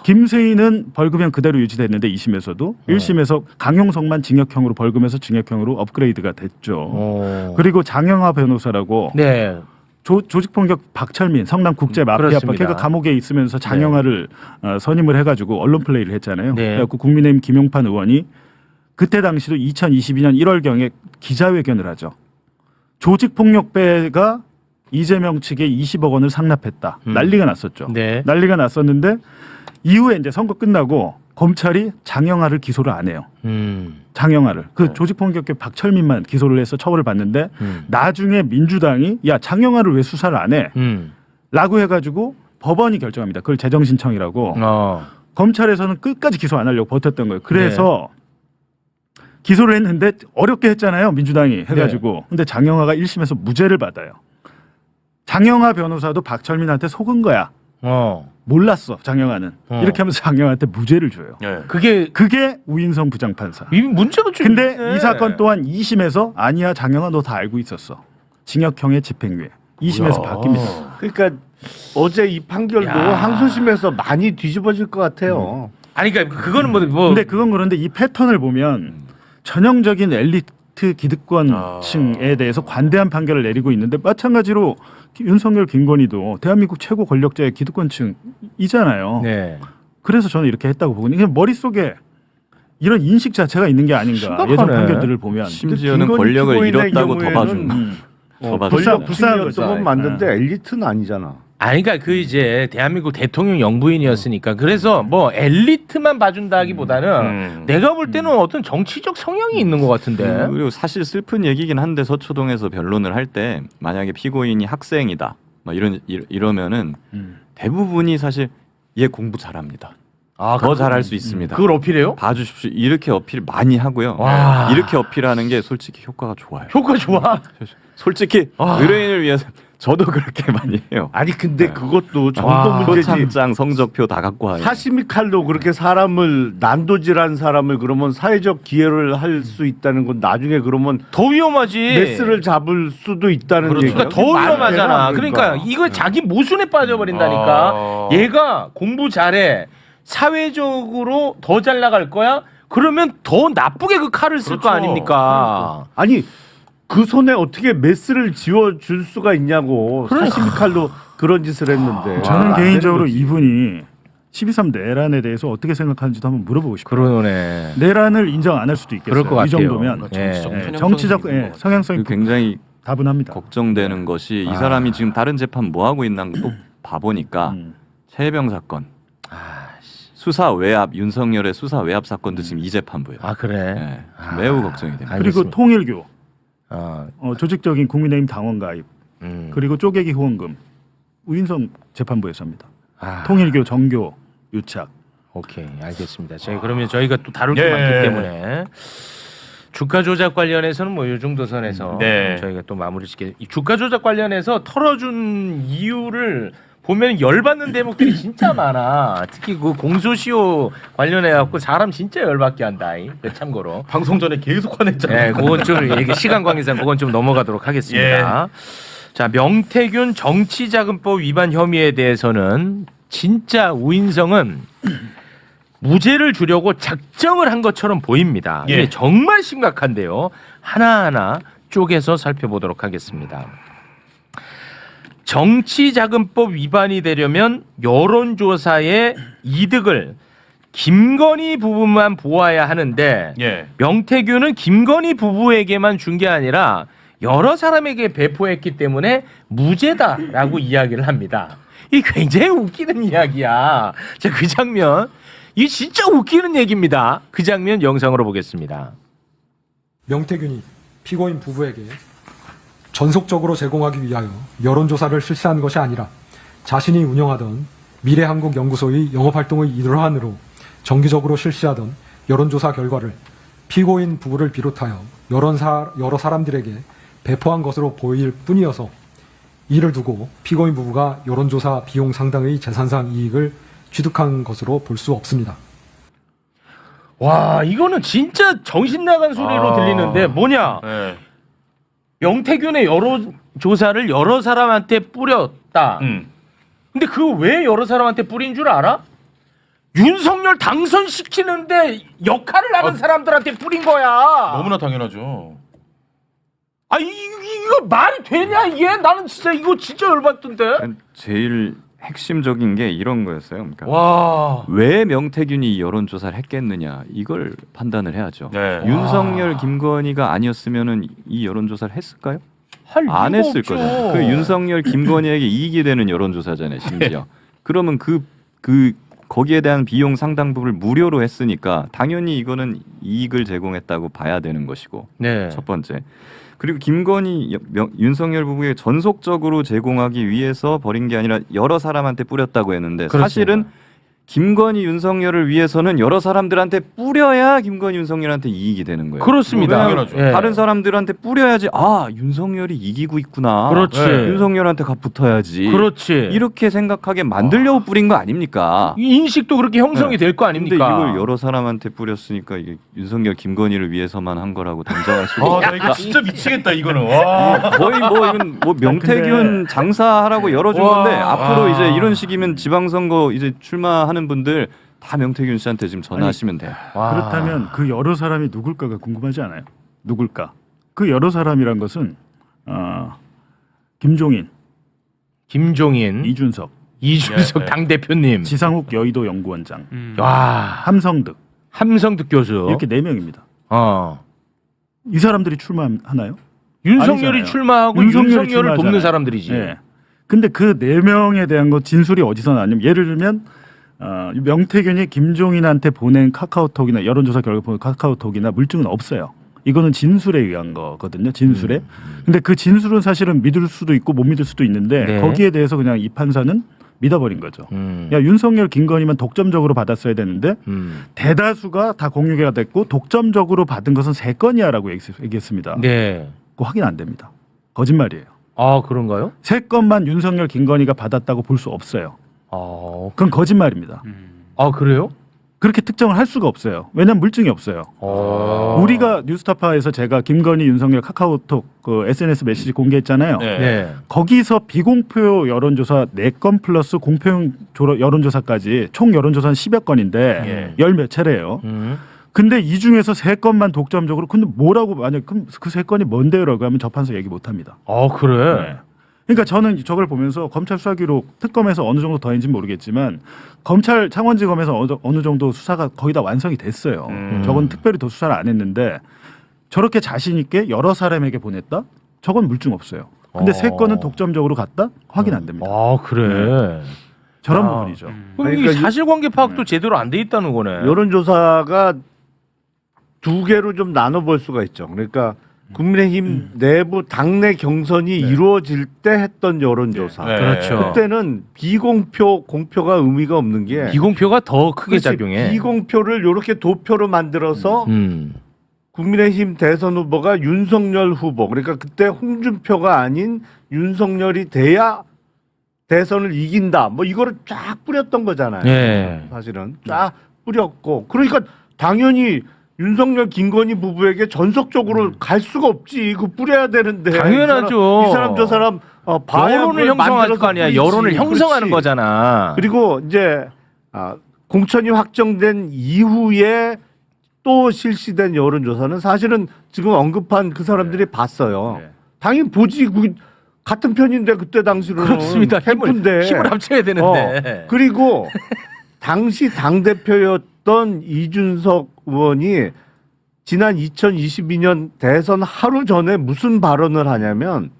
Speaker 3: 김세희는 벌금형 그대로 유지됐는데 2심에서도 1심에서 강용석만 징역형으로 벌금에서 징역형으로 업그레이드가 됐죠. 그리고 장영하 변호사라고
Speaker 1: 네.
Speaker 3: 조직폭력 박철민 성남 국제 마피아 걔가 감옥에 있으면서 장영하를 선임을 해가지고 언론 플레이를 했잖아요. 그래갖고 국민의힘 김용판 의원이 그때 당시도 2022년 1월경에 기자회견을 하죠. 조직폭력배가 이재명 측에 20억 원을 상납했다. 난리가 났었죠. 난리가 났었는데 이후에 이제 선거 끝나고 검찰이 장영하를 기소를 안 해요. 장영하를 그 조직폭력배 박철민만 기소를 해서 처벌을 받는데 나중에 민주당이 야 장영하를 왜 수사를 안 해? 라고 해가지고 법원이 결정합니다. 그걸 재정신청이라고. 검찰에서는 끝까지 기소 안 하려고 버텼던 거예요. 그래서 기소를 했는데 어렵게 했잖아요. 민주당이 해가지고. 근데 장영하가 1심에서 무죄를 받아요. 장영하 변호사도 박철민한테 속은 거야. 몰랐어 장영하는. 이렇게 하면서 장영하한테 무죄를 줘요. 그게 우인성 부장판사.
Speaker 1: 문제가 좀
Speaker 3: 근데
Speaker 1: 있네.
Speaker 3: 이 사건 또한 2심에서 아니야 장영하 너 다 알고 있었어. 징역형의 집행유예. 2심에서 바뀝니다.
Speaker 4: 그러니까 어제 이 판결도 항소심에서 많이 뒤집어질 것 같아요.
Speaker 1: 아니 그러니까 그거는 뭐
Speaker 3: 근데 그건 그런데 이 패턴을 보면 전형적인 엘리트 기득권층에 대해서 관대한 판결을 내리고 있는데 마찬가지로 윤석열 김건희도 대한민국 최고 권력자의 기득권층이잖아요. 그래서 저는 이렇게 했다고 보거든요. 그냥 머릿속에 이런 인식 자체가 있는 게 아닌가.
Speaker 1: 심각하네.
Speaker 3: 예전 판결들을 보면.
Speaker 5: 심지어는 권력을 잃었다고 더 봐준.
Speaker 4: 불쌍한 건 맞는데 엘리트는 아니잖아.
Speaker 1: 아니 그러니까 그 이제 대한민국 대통령 영부인이었으니까 그래서 뭐 엘리트만 봐준다기보다는 내가 볼 때는 어떤 정치적 성향이 있는 것 같은데.
Speaker 5: 그리고 사실 슬픈 얘기긴 한데 서초동에서 변론을 할 때 만약에 피고인이 학생이다 막 이러면은 대부분이 사실 얘 공부 잘합니다. 더 잘할 수 있습니다.
Speaker 1: 그걸 어필해요?
Speaker 5: 봐주십시오. 이렇게 어필 많이 하고요. 이렇게 어필하는 게 솔직히 효과가 좋아요.
Speaker 1: 효과 좋아.
Speaker 5: 솔직히 의뢰인을 위해서 저도 그렇게 많이 해요.
Speaker 4: 아니 근데
Speaker 5: 네.
Speaker 4: 그것도 정도
Speaker 1: 와,
Speaker 4: 문제지.
Speaker 5: 표창장 성적표 다 갖고 와요.
Speaker 4: 사시미 칼로 그렇게 사람을 난도질한 사람을 그러면 사회적 기여를 할 수 있다는 건 나중에 그러면
Speaker 1: 더 위험하지.
Speaker 4: 메스를 잡을 수도 있다는
Speaker 1: 그렇죠.
Speaker 4: 얘기야.
Speaker 1: 그러니까 더 위험하잖아. 그러니까 이거 자기 모순에 빠져버린다니까. 얘가 공부 잘해. 사회적으로 더 잘 나갈 거야. 그러면 더 나쁘게 그 칼을 쓸 거 아닙니까?
Speaker 4: 아니 그 손에 어떻게 메스를 지워줄 수가 있냐고. 사시미 칼로 그런 짓을 했는데.
Speaker 3: 저는
Speaker 4: 안 되는
Speaker 3: 개인적으로
Speaker 4: 거지.
Speaker 3: 이분이 12.3 내란에 대해서 어떻게 생각하는지도 한번 물어보고 싶어요.
Speaker 1: 그러네.
Speaker 3: 내란을 인정 안 할 수도 있겠어요.
Speaker 1: 그럴 것
Speaker 3: 이
Speaker 1: 같아요.
Speaker 3: 정도면
Speaker 1: 예.
Speaker 3: 정치적 성향성이
Speaker 5: 굉장히
Speaker 3: 다분합니다.
Speaker 5: 걱정되는 것이 이 사람이 지금 다른 재판 뭐 하고 있나 또 봐보니까 최혜병 사건, 수사 외압, 윤석열의 수사 외압 사건도 지금 이 재판부예요.
Speaker 1: 아 그래.
Speaker 5: 네, 매우 걱정이 됩니다.
Speaker 3: 그리고
Speaker 1: 알겠습니다.
Speaker 3: 통일교,
Speaker 1: 어.
Speaker 3: 조직적인 국민의힘 당원 가입, 그리고 쪼개기 후원금, 우인성 재판부에서 합니다. 통일교 정교 유착.
Speaker 1: 오케이, 알겠습니다. 그러면 저희가 또 다룰 게 많기 때문에 주가 조작 관련해서는 뭐 이 정도 선에서 저희가 또 마무리 짓게. 이 주가 조작 관련해서 털어준 이유를 보면 열받는 대목들이 진짜 많아. 특히 그 공소시효 관련해 갖고 사람 진짜 열받게 한다. 참고로
Speaker 2: 방송 전에 계속 화냈잖아요.
Speaker 1: 네, 그건 좀 이게 시간 관계상 그건 좀 넘어가도록 하겠습니다. 자, 명태균 정치자금법 위반 혐의에 대해서는 진짜 우인성은 무죄를 주려고 작정을 한 것처럼 보입니다. 이게 정말 심각한데요. 하나하나 쪼개서 살펴보도록 하겠습니다. 정치자금법 위반이 되려면 여론조사의 이득을 김건희 부부만 보아야 하는데 명태균은 김건희 부부에게만 준 게 아니라 여러 사람에게 배포했기 때문에 무죄다라고 이야기를 합니다. 이 굉장히 웃기는 이야기야. 자, 그 장면, 이 진짜 웃기는 얘기입니다. 그 장면 영상으로 보겠습니다.
Speaker 7: 명태균이 피고인 부부에게 전속적으로 제공하기 위하여 여론조사를 실시한 것이 아니라 자신이 운영하던 미래한국연구소의 영업활동의 일환으로 정기적으로 실시하던 여론조사 결과를 피고인 부부를 비롯하여 여러 사람들에게 배포한 것으로 보일 뿐이어서 이를 두고 피고인 부부가 여론조사 비용 상당의 재산상 이익을 취득한 것으로 볼 수 없습니다.
Speaker 1: 와, 이거는 진짜 정신 나간 소리로 들리는데 뭐냐? 명태균의 여론조사를 여러 사람한테 뿌렸다. 근데 그거 왜 여러 사람한테 뿌린 줄 알아? 윤석열 당선시키는데 역할을 하는 사람들한테 뿌린 거야.
Speaker 2: 너무나 당연하죠.
Speaker 1: 아, 이거 말이 되냐 이게? 나는 진짜 이거 진짜 열받던데.
Speaker 5: 제일 핵심적인 게 이런 거였어요. 그러니까
Speaker 1: 와.
Speaker 5: 왜 명태균이 이 여론조사를 했겠느냐 이걸 판단을 해야죠. 윤석열, 김건희가 아니었으면은 이 여론조사를 했을까요? 안 했을 거잖아요. 그 윤석열, 김건희에게 이익이 되는 여론조사잖아요. 심지어. 그러면 그 거기에 대한 비용 상당 부분을 무료로 했으니까 당연히 이거는 이익을 제공했다고 봐야 되는 것이고. 첫 번째. 그리고 김건희, 윤석열 부부에 전속적으로 제공하기 위해서 버린 게 아니라 여러 사람한테 뿌렸다고 했는데
Speaker 1: 그렇습니다.
Speaker 5: 사실은 김건희, 윤석열을 위해서는 여러 사람들한테 뿌려야 김건희, 윤석열한테 이익이 되는 거예요.
Speaker 1: 그렇습니다.
Speaker 2: 당연하죠.
Speaker 5: 다른 사람들한테 뿌려야지 윤석열이 이기고 있구나.
Speaker 1: 그렇지.
Speaker 5: 윤석열한테 붙어야지.
Speaker 1: 그렇지.
Speaker 5: 이렇게 생각하게 만들려고 뿌린 거 아닙니까?
Speaker 1: 이 인식도 그렇게 형성이 될 거 아닙니까?
Speaker 5: 근데 이걸 여러 사람한테 뿌렸으니까 이게 윤석열, 김건희를 위해서만 한 거라고 단정할 수 있다.
Speaker 2: 나 이거 진짜 미치겠다 이거는. 와.
Speaker 5: 거의 이건 명태균 장사하라고 열어준 건데 앞으로 이제 이런 식이면 지방선거 이제 출마하는 분들 다 명태균 씨한테 지금 전화하시면 돼요.
Speaker 3: 그렇다면 그 여러 사람이 누굴까가 궁금하지 않아요? 누굴까? 그 여러 사람이란 것은 김종인,
Speaker 1: 이준석 당 대표님,
Speaker 3: 지상욱 여의도 연구원장,
Speaker 1: 함성득 교수
Speaker 3: 이렇게 4명입니다. 이 사람들이 출마하나요?
Speaker 1: 윤석열이
Speaker 3: 아니잖아요.
Speaker 1: 출마하고 윤석열을 돕는 사람들이지.
Speaker 3: 근데 그 4명에 대한 거 진술이 어디서 나냐면 예를 들면 명태균이 김종인한테 보낸 카카오톡이나 여론조사 결과 보낸 카카오톡이나 물증은 없어요. 이거는 진술에 의한 거거든요. 진술에. 근데 그 진술은 사실은 믿을 수도 있고 못 믿을 수도 있는데 거기에 대해서 그냥 이 판사는 믿어버린 거죠. 야, 윤석열, 김건희만 독점적으로 받았어야 되는데 대다수가 다 공유가 됐고 독점적으로 받은 것은 3건이야라고 얘기했습니다. 그거 확인 안 됩니다. 거짓말이에요.
Speaker 1: 아 그런가요?
Speaker 3: 3건만 윤석열, 김건희가 받았다고 볼 수 없어요. 그건 거짓말입니다.
Speaker 1: 아 그래요?
Speaker 3: 그렇게 특정을 할 수가 없어요. 왜냐하면 물증이 없어요. 우리가 뉴스타파에서 제가 김건희, 윤석열 카카오톡 그 SNS 메시지 공개했잖아요.
Speaker 1: 네.
Speaker 3: 거기서 비공표 여론조사 4건 플러스 공표용 여론조사까지 총 여론조사는 10여 건인데 열 몇 차례예요. 근데 이 중에서 3건만 독점적으로 근데 뭐라고 만약 그 3건이 뭔데요라고 하면 재판소 얘기 못 합니다.
Speaker 1: 아 그래?
Speaker 3: 네. 그러니까 저는 저걸 보면서 검찰 수사기록 특검에서 어느 정도 더인지는 모르겠지만 검찰 창원지검에서 어느 정도 수사가 거의 다 완성이 됐어요. 저건 특별히 더 수사를 안 했는데 저렇게 자신 있게 여러 사람에게 보냈다? 저건 물증 없어요. 근데 3건은 독점적으로 갔다? 확인 안 됩니다.
Speaker 1: 아 그래?
Speaker 3: 저런 부분이죠.
Speaker 1: 그러니까 사실관계 파악도 제대로 안 돼 있다는 거네.
Speaker 4: 여론조사가 2개로 좀 나눠볼 수가 있죠. 그러니까 국민의힘 내부 당내 경선이 이루어질 때 했던 여론조사.
Speaker 1: 그렇죠.
Speaker 4: 그때는 비공표, 공표가 의미가 없는 게
Speaker 1: 비공표가 더 크게 작용해.
Speaker 4: 비공표를 이렇게 도표로 만들어서 국민의힘 대선 후보가 윤석열 후보. 그러니까 그때 홍준표가 아닌 윤석열이 돼야 대선을 이긴다. 뭐 이거를 쫙 뿌렸던 거잖아요.
Speaker 1: 네.
Speaker 4: 사실은 쫙 뿌렸고. 그러니까 당연히 윤석열, 김건희 부부에게 전속적으로 갈 수가 없지. 그 뿌려야 되는데.
Speaker 1: 당연하죠.
Speaker 4: 이 사람 저 사람
Speaker 1: 여론을 형성할 거 아니야. 여론을 형성하는 거잖아.
Speaker 4: 그리고 이제 공천이 확정된 이후에 또 실시된 여론조사는 사실은 지금 언급한 그 사람들이 봤어요. 당연히 보지. 같은 편인데 그때 당시로는
Speaker 1: 그렇습니다.
Speaker 4: 캠프인데
Speaker 1: 힘을 합쳐야 되는데.
Speaker 4: 그리고 당시 당대표였던 이준석 의원이 지난 2022년 대선 하루 전에 무슨 발언을 하냐면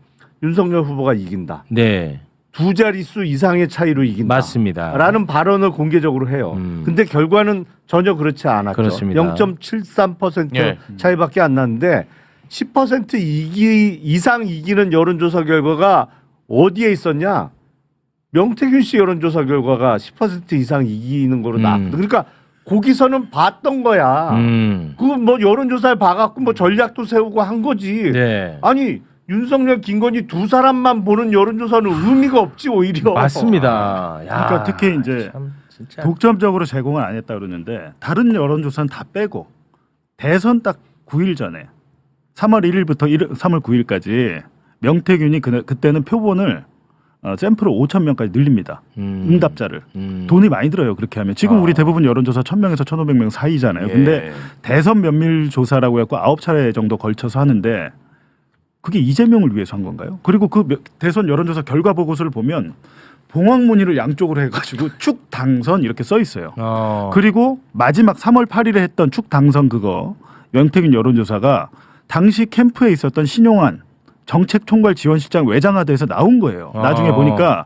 Speaker 4: 윤석열 후보가 이긴다.
Speaker 1: 네.
Speaker 4: 2자릿수 이상의 차이로 이긴다.
Speaker 1: 맞습니다.
Speaker 4: 라는 발언을 공개적으로 해요. 근데 결과는 전혀 그렇지 않았죠.
Speaker 1: 그렇습니다.
Speaker 4: 0.73% 차이밖에 안 났는데 10% 이상 이기는 여론조사 결과가 어디에 있었냐? 명태균 씨 여론조사 결과가 10% 이상 이기는 거로 나왔거든. 그러니까 거기서는 봤던 거야. 그 뭐 여론조사에 봐갖고 뭐 전략도 세우고 한 거지.
Speaker 1: 네.
Speaker 4: 아니 윤석열, 김건희 2사람만 보는 여론조사는 의미가 없지 오히려.
Speaker 1: 맞습니다. 야,
Speaker 3: 그러니까 특히 이제
Speaker 1: 진짜.
Speaker 3: 독점적으로 제공을 안 했다 그러는데 다른 여론조사는 다 빼고 대선 딱 9일 전에 3월 1일부터 3월 9일까지 명태균이 그때는 표본을 샘플을 5,000명까지 늘립니다. 응답자를. 돈이 많이 들어요. 그렇게 하면. 지금 우리 대부분 여론조사 1,000명에서 1,500명 사이잖아요. 근데 대선 면밀 조사라고 해서 9차례 정도 걸쳐서 하는데 그게 이재명을 위해서 한 건가요? 그리고 그 대선 여론조사 결과 보고서를 보면 봉황무늬를 양쪽으로 해가지고 축 당선 이렇게 써 있어요. 그리고 마지막 3월 8일에 했던 축 당선 그거 명태균 여론조사가 당시 캠프에 있었던 신용환 정책총괄지원실장 외장하드에서 나온 거예요. 나중에 보니까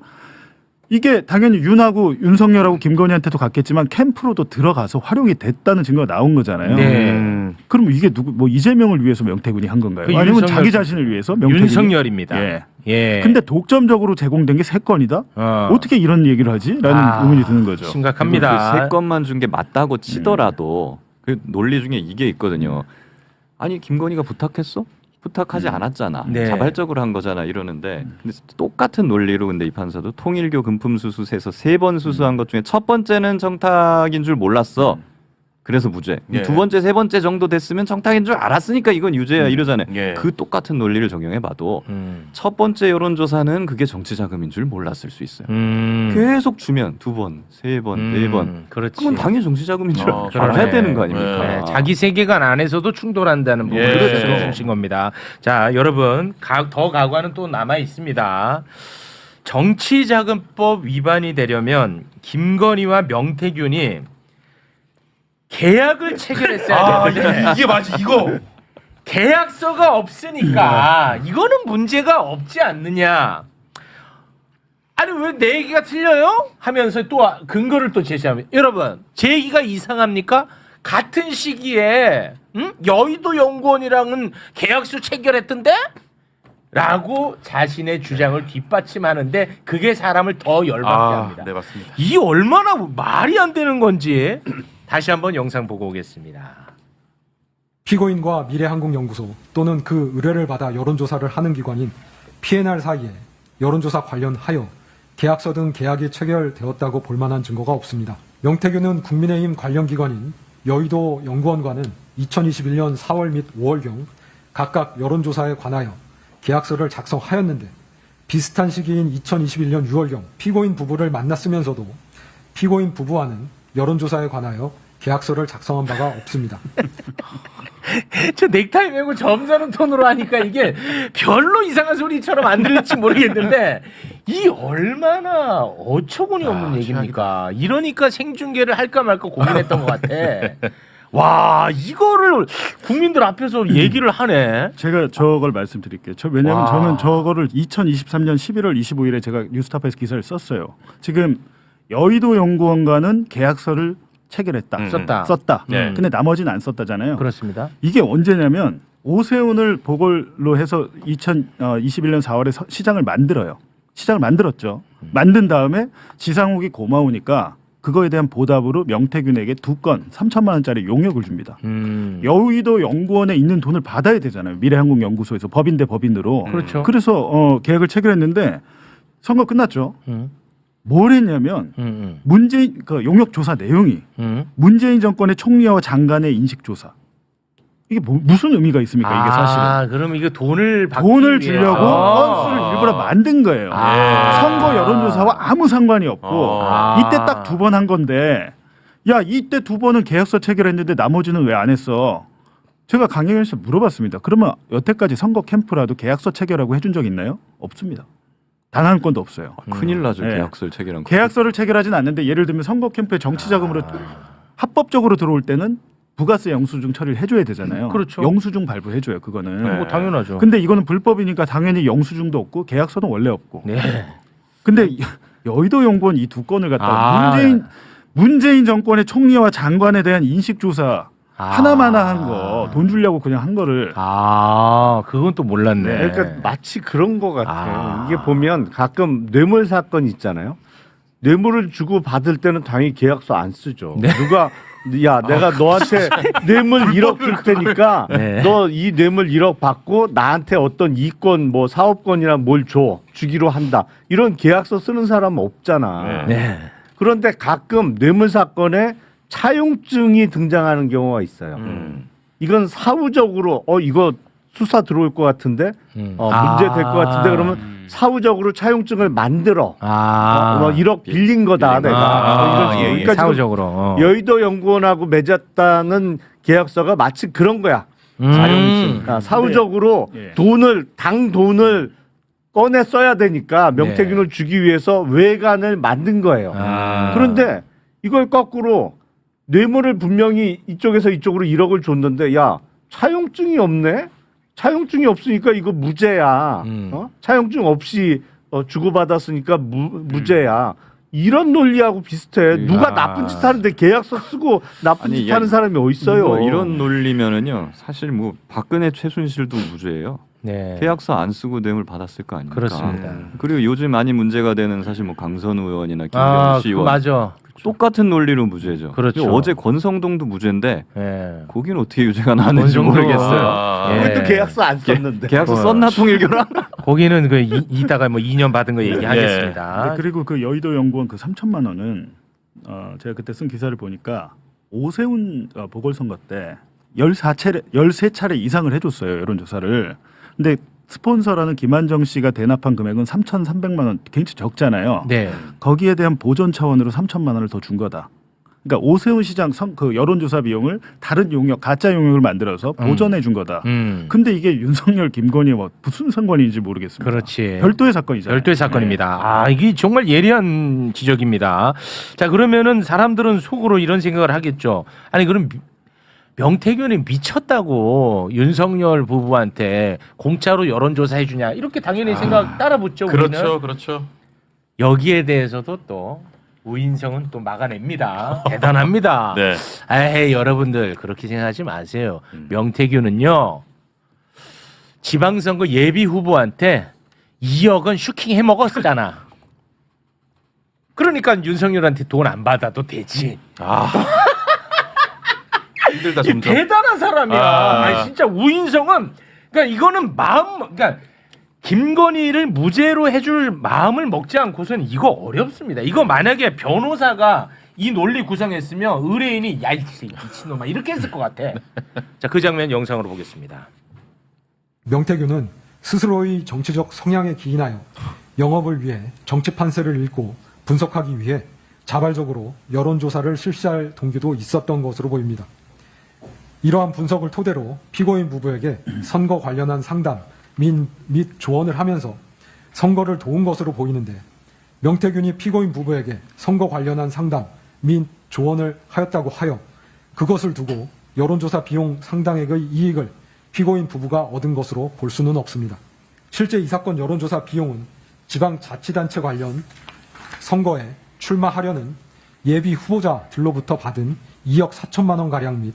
Speaker 3: 이게 당연히 윤하고 윤석열하고 김건희한테도 갔겠지만 캠프로도 들어가서 활용이 됐다는 증거가 나온 거잖아요.
Speaker 1: 네.
Speaker 3: 그럼 이게 누구 뭐 이재명을 위해서 명태균이 한 건가요?
Speaker 1: 그
Speaker 3: 아니면
Speaker 1: 윤석열,
Speaker 3: 자기 자신을 위해서 명태균이?
Speaker 1: 윤석열입니다.
Speaker 3: 예.
Speaker 1: 예.
Speaker 3: 근데 독점적으로 제공된 게 3건이다? 어떻게 이런 얘기를 하지? 라는 의문이 드는 거죠.
Speaker 1: 심각합니다.
Speaker 5: 그 3건만 준 게 맞다고 치더라도 그 논리 중에 이게 있거든요. 아니 김건희가 부탁했어? 부탁하지 않았잖아.
Speaker 1: 네.
Speaker 5: 자발적으로 한 거잖아. 이러는데 근데 똑같은 논리로 근데 이 판사도 통일교 금품수수세에서 3번 수수한 것 중에 첫 번째는 청탁인 줄 몰랐어. 그래서 무죄.
Speaker 2: 예.
Speaker 5: 2번째, 3번째 정도 됐으면 청탁인 줄 알았으니까 이건 유죄야 이러잖아요.
Speaker 2: 예.
Speaker 5: 그 똑같은 논리를 적용해봐도 첫 번째 여론조사는 그게 정치자금인 줄 몰랐을 수 있어요. 계속 주면 2번, 3번, 4번.
Speaker 1: 그렇지.
Speaker 5: 그건 당연히 정치자금인 줄 알아야
Speaker 1: 그러네.
Speaker 5: 되는 거 아닙니까?
Speaker 1: 네, 자기 세계관 안에서도 충돌한다는 부분을
Speaker 2: 그렇죠.
Speaker 1: 설명해 주신 겁니다. 자, 여러분 더 가관은 또 남아 있습니다. 정치자금법 위반이 되려면 김건희와 명태균이 계약을 체결했어야 되는데
Speaker 2: 이게 맞지 이거.
Speaker 1: 계약서가 없으니까 이거는 문제가 없지 않느냐. 아니 왜 내 얘기가 틀려요? 하면서 또 근거를 또 제시하면 여러분 제 얘기가 이상합니까? 같은 시기에 여의도 연구원이랑은 계약서 체결했던데? 라고 자신의 주장을 뒷받침하는데 그게 사람을 더 열받게 합니다.
Speaker 2: 네 맞습니다.
Speaker 1: 이게 얼마나 말이 안 되는 건지 다시 한번 영상 보고 오겠습니다.
Speaker 7: 피고인과 미래한국연구소 또는 그 의뢰를 받아 여론조사를 하는 기관인 P&R 사이에 여론조사 관련하여 계약서 등 계약이 체결되었다고 볼 만한 증거가 없습니다. 명태균은 국민의힘 관련 기관인 여의도 연구원과는 2021년 4월 및 5월경 각각 여론조사에 관하여 계약서를 작성하였는데 비슷한 시기인 2021년 6월경 피고인 부부를 만났으면서도 피고인 부부와는 여론조사에 관하여 계약서를 작성한 바가 없습니다.
Speaker 1: 저 넥타이 메고 점잖은 톤으로 하니까 이게 별로 이상한 소리처럼 안 들릴지 모르겠는데 이 얼마나 어처구니 없는 얘기입니까? 이러니까 생중계를 할까 말까 고민했던 것 같아. 와, 이거를 국민들 앞에서 얘기를 하네.
Speaker 3: 제가 저걸 말씀드릴게요. 왜냐하면 저는 저거를 2023년 11월 25일에 제가 뉴스타파에서 기사를 썼어요. 지금 여의도 연구원과는 계약서를 체결했다. 썼다.
Speaker 1: 네.
Speaker 3: 근데 나머지는 안 썼다잖아요.
Speaker 1: 그렇습니다.
Speaker 3: 이게 언제냐면 오세훈을 보궐로 해서 2021년 4월에 시장을 만들어요. 시장을 만들었죠. 만든 다음에 지상욱이 고마우니까 그거에 대한 보답으로 명태균에게 2건 3천만 원짜리 용역을 줍니다. 여의도 연구원에 있는 돈을 받아야 되잖아요. 미래한국연구소에서 법인 대 법인으로.
Speaker 1: 그렇죠.
Speaker 3: 그래서 계약을 체결했는데 선거 끝났죠. 뭘 했냐면 문재인 그 용역 조사 내용이 문재인 정권의 총리와 장관의 인식 조사. 이게 무슨 의미가 있습니까? 이게 사실은.
Speaker 1: 그럼 이거 돈을
Speaker 3: 주려고 건수를 일부러 만든 거예요. 선거 여론조사와 아무 상관이 없고 이때 딱 2번 한 건데 야 이때 2번은 계약서 체결했는데 나머지는 왜 안 했어? 제가 강영현 씨 물어봤습니다. 그러면 여태까지 선거 캠프라도 계약서 체결하고 해준 적 있나요? 없습니다. 단 한 건도 없어요.
Speaker 5: 큰일 나죠.
Speaker 3: 네.
Speaker 5: 계약서를 체결한 거.
Speaker 3: 계약서를 체결하진 않는데 예를 들면 선거 캠프에 정치 자금으로 합법적으로 들어올 때는 부가세 영수증 처리를 해줘야 되잖아요.
Speaker 1: 그렇죠.
Speaker 3: 영수증 발부해줘요. 그거는.
Speaker 1: 뭐 당연하죠.
Speaker 3: 근데 이거는 불법이니까 당연히 영수증도 없고 계약서는 원래 없고.
Speaker 1: 네.
Speaker 3: 근데 여의도 연구원 이 2건을 갖다가 문재인 정권의 총리와 장관에 대한 인식 조사 하나마나 한 거 돈 주려고 그냥 한 거를.
Speaker 1: 그건 또 몰랐네.
Speaker 4: 그러니까 마치 그런 거 같아요. 이게 보면 가끔 뇌물 사건 있잖아요. 뇌물을 주고 받을 때는 당연히 계약서 안 쓰죠.
Speaker 1: 네.
Speaker 4: 누가 야 내가 너한테 뇌물 1억 줄 테니까
Speaker 1: 네.
Speaker 4: 너 이 뇌물 1억 받고 나한테 어떤 이권 뭐 사업권이나 뭘 주기로 한다. 이런 계약서 쓰는 사람은 없잖아.
Speaker 1: 네.
Speaker 4: 그런데 가끔 뇌물 사건에 차용증이 등장하는 경우가 있어요. 이건 사후적으로 이거 수사 들어올 것 같은데 문제 될 것 같은데 그러면 사후적으로 차용증을 만들어. 1억 빌린 거다 내가. 그러니까
Speaker 1: 사후적으로
Speaker 4: 여의도 연구원하고 맺었다는 계약서가 마치 그런 거야. 차용증. 사후적으로 당 돈을 꺼내 써야 되니까 명태균을 주기 위해서 외관을 만든 거예요. 그런데 이걸 거꾸로 뇌물을 분명히 이쪽에서 이쪽으로 1억을 줬는데 야 차용증이 없네. 차용증이 없으니까 이거 무죄야. 차용증 없이 주고받았으니까 무죄야. 이런 논리하고 비슷해. 누가 나쁜 짓 하는데 계약서 쓰고 나쁜 짓 하는 사람이 어디 있어요?
Speaker 5: 이런 논리면은요. 사실 뭐 박근혜 최순실도 무죄예요.
Speaker 1: 네.
Speaker 5: 계약서 안 쓰고 뇌물 받았을 거 아닙니까?
Speaker 1: 그렇습니다.
Speaker 5: 그리고 요즘 많이 문제가 되는 사실 뭐 강선우 의원이나 김경수 의원
Speaker 1: 맞아.
Speaker 5: 똑같은 논리로 무죄죠.
Speaker 1: 그렇죠.
Speaker 5: 어제 권성동도 무죄인데
Speaker 1: 네.
Speaker 5: 거기는 어떻게 유죄가 나왔는지 모르겠어요.
Speaker 4: 우리도 계약서 안 썼는데.
Speaker 5: 계약서 썼나 통일교랑?
Speaker 1: 거기는 이따가 뭐 2년 받은 거 얘기하겠습니다.
Speaker 3: 그리고 그 여의도 연구원 그 3천만 원은 제가 그때 쓴 기사를 보니까 오세훈 보궐선거 때 13차례 이상을 해줬어요. 여론조사를. 근데 스폰서라는 김한정 씨가 대납한 금액은 3,300만 원, 굉장히 적잖아요.
Speaker 1: 네.
Speaker 3: 거기에 대한 보존 차원으로 3천만 원을 더 준 거다. 그러니까 오세훈 시장 그 여론조사 비용을 다른 용역, 가짜 용역을 만들어서 보전해 준 거다. 근데 이게 윤석열, 김건희 뭐 무슨 상관인지 모르겠습니다.
Speaker 1: 그렇지.
Speaker 3: 별도의 사건이잖아요.
Speaker 1: 별도의 사건입니다. 이게 정말 예리한 지적입니다. 자, 그러면은 사람들은 속으로 이런 생각을 하겠죠. 아니 그럼 명태균이 미쳤다고 윤석열 부부한테 공짜로 여론조사 해주냐 이렇게 당연히 생각 따라 붙죠. 우리는.
Speaker 2: 그렇죠.
Speaker 1: 여기에 대해서도 또 우인성은 또 막아냅니다. 대단합니다.
Speaker 2: 네.
Speaker 1: 에이 여러분들 그렇게 생각하지 마세요. 명태균은요 지방선거 예비 후보한테 2억은 슈킹 해 먹었잖아. 그러니까 윤석열한테 돈 안 받아도 되지.
Speaker 2: 힘들다 점점.
Speaker 1: 대단한 사람이야. 아니, 진짜 우인성은 그러니까 이거는 그러니까 김건희를 무죄로 해줄 마음을 먹지 않고서는 이거 어렵습니다. 이거 만약에 변호사가 이 논리 구성했으면 의뢰인이 야 이 미친놈아 이렇게 했을 것 같아. 자, 그 장면 영상으로 보겠습니다.
Speaker 7: 명태균은 스스로의 정치적 성향에 기인하여 영업을 위해 정치 판세를 읽고 분석하기 위해 자발적으로 여론조사를 실시할 동기도 있었던 것으로 보입니다. 이러한 분석을 토대로 피고인 부부에게 선거 관련한 상담 및 조언을 하면서 선거를 도운 것으로 보이는데 명태균이 피고인 부부에게 선거 관련한 상담 및 조언을 하였다고 하여 그것을 두고 여론조사 비용 상당액의 이익을 피고인 부부가 얻은 것으로 볼 수는 없습니다. 실제 이 사건 여론조사 비용은 지방자치단체 관련 선거에 출마하려는 예비 후보자들로부터 받은 2억 4천만 원가량 및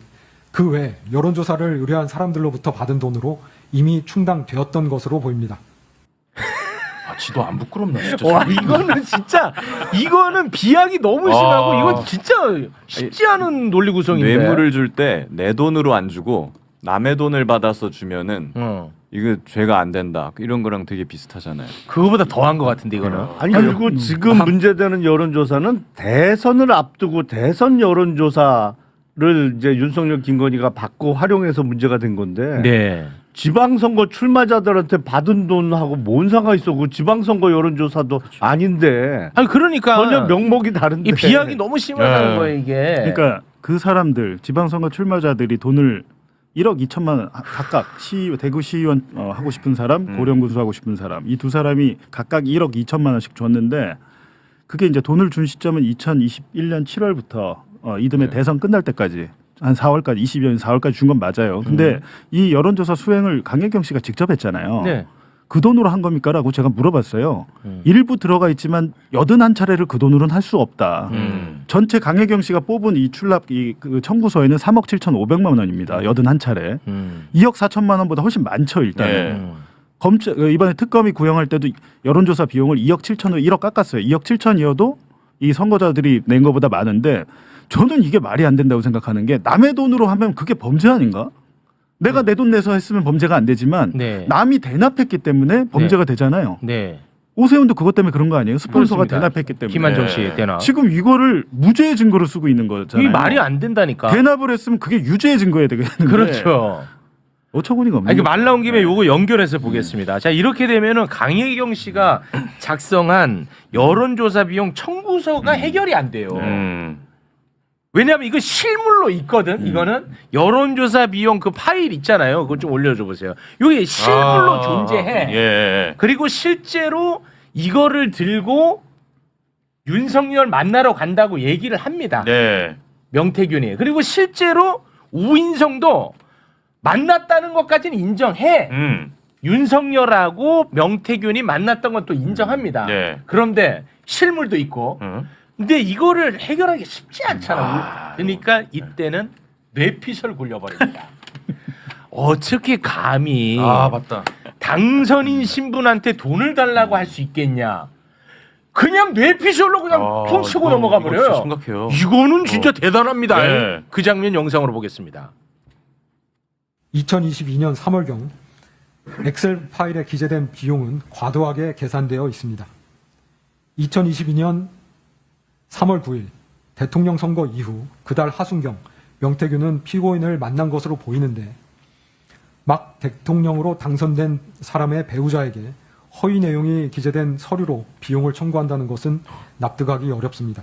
Speaker 7: 그 외 여론조사를 의뢰한 사람들로부터 받은 돈으로 이미 충당되었던 것으로 보입니다.
Speaker 2: 아, 지도 안 부끄럽나 진짜.
Speaker 1: 와, 이거는 비약이 너무 심하고 이건 진짜 쉽지 않은 논리 구성인데.
Speaker 5: 뇌물을 줄 때 내 돈으로 안 주고 남의 돈을 받아서 주면은 이거 죄가 안 된다. 이런 거랑 되게 비슷하잖아요.
Speaker 1: 그거보다 더한 것 같은데 이거는.
Speaker 4: 아니 그리고 지금 문제되는 여론조사는 대선을 앞두고 대선 여론조사를 이제 윤석열 김건희가 받고 활용해서 문제가 된 건데.
Speaker 1: 네.
Speaker 4: 지방선거 출마자들한테 받은 돈하고 뭔 상관 있어? 그 지방선거 여론조사도 아닌데.
Speaker 1: 아니 그러니까
Speaker 4: 전혀 명목이 다른데.
Speaker 1: 이 비약이 너무 심하다는 거예요 이게.
Speaker 3: 그러니까 그 사람들 지방선거 출마자들이 돈을 1억 2천만 원 각각 대구 시의원 하고 싶은 사람, 고령군수 하고 싶은 사람 이 두 사람이 각각 1억 2천만 원씩 줬는데 그게 이제 돈을 준 시점은 2021년 7월부터 이듬해 대선 끝날 때까지 한 4월까지 22년 4월까지 준 건 맞아요. 근데 이 여론조사 수행을 강혜경 씨가 직접 했잖아요.
Speaker 1: 네.
Speaker 3: 그 돈으로 한 겁니까라고 제가 물어봤어요. 일부 들어가 있지만 81차례를 그 돈으로는 할 수 없다. 전체 강혜경 씨가 뽑은 이 출납 그 청구서에는 3억 7,500만 원입니다. 81차례. 2억 4천만 원보다 훨씬 많죠 일단은. 검찰 이번에 특검이 구형할 때도 여론조사 비용을 2억 7천으로 1억 깎았어요. 2억 7천이어도 이 선거자들이 낸 것보다 많은데 저는 이게 말이 안 된다고 생각하는 게 남의 돈으로 하면 그게 범죄 아닌가? 내가 내 돈 내서 했으면 범죄가 안 되지만
Speaker 1: 네.
Speaker 3: 남이 대납했기 때문에 범죄가 되잖아요.
Speaker 1: 네.
Speaker 3: 오세훈도 그것 때문에 그런 거 아니에요? 스폰서가
Speaker 1: 그렇습니다.
Speaker 3: 대납했기 때문에.
Speaker 1: 김한정 씨 대납.
Speaker 3: 지금 이거를 무죄의 증거로 쓰고 있는 거잖아요.
Speaker 1: 이 말이 안 된다니까.
Speaker 3: 대납을 했으면 그게 유죄의 증거여야 되겠는데.
Speaker 1: 그렇죠.
Speaker 3: 어처구니가 없는.
Speaker 1: 아니, 말 나온 김에 요거 연결해서 보겠습니다. 자, 이렇게 되면은 강혜경 씨가 작성한 여론조사 비용 청구서가 해결이 안 돼요. 왜냐하면 이거 실물로 있거든. 이거는 여론조사 비용 그 파일 있잖아요. 그거 좀 올려줘 보세요. 이게 실물로 존재해.
Speaker 2: 예.
Speaker 1: 그리고 실제로 이거를 들고 윤석열 만나러 간다고 얘기를 합니다.
Speaker 2: 네.
Speaker 1: 명태균이. 그리고 실제로 우인성도 만났다는 것까지는 인정해. 윤석열하고 명태균이 만났던 건 또 인정합니다.
Speaker 2: 네.
Speaker 1: 그런데 실물도 있고. 근데 이거를 해결하기 쉽지 않잖아. 그러니까 이때는 뇌피설 굴려버립니다. 어떻게 감히
Speaker 2: 맞다.
Speaker 1: 당선인 신분한테 돈을 달라고 할 수 있겠냐. 그냥 뇌피설로 그냥 손 치고 넘어가 버려요.
Speaker 2: 심각해요.
Speaker 1: 이거는 진짜 대단합니다.
Speaker 2: 네.
Speaker 1: 그 장면 영상으로 보겠습니다.
Speaker 7: 2022년 3월경 엑셀 파일에 기재된 비용은 과도하게 계산되어 있습니다. 2022년 3월 9일 대통령 선거 이후 그달 하순경 명태균은 피고인을 만난 것으로 보이는데 막 대통령으로 당선된 사람의 배우자에게 허위 내용이 기재된 서류로 비용을 청구한다는 것은 납득하기 어렵습니다.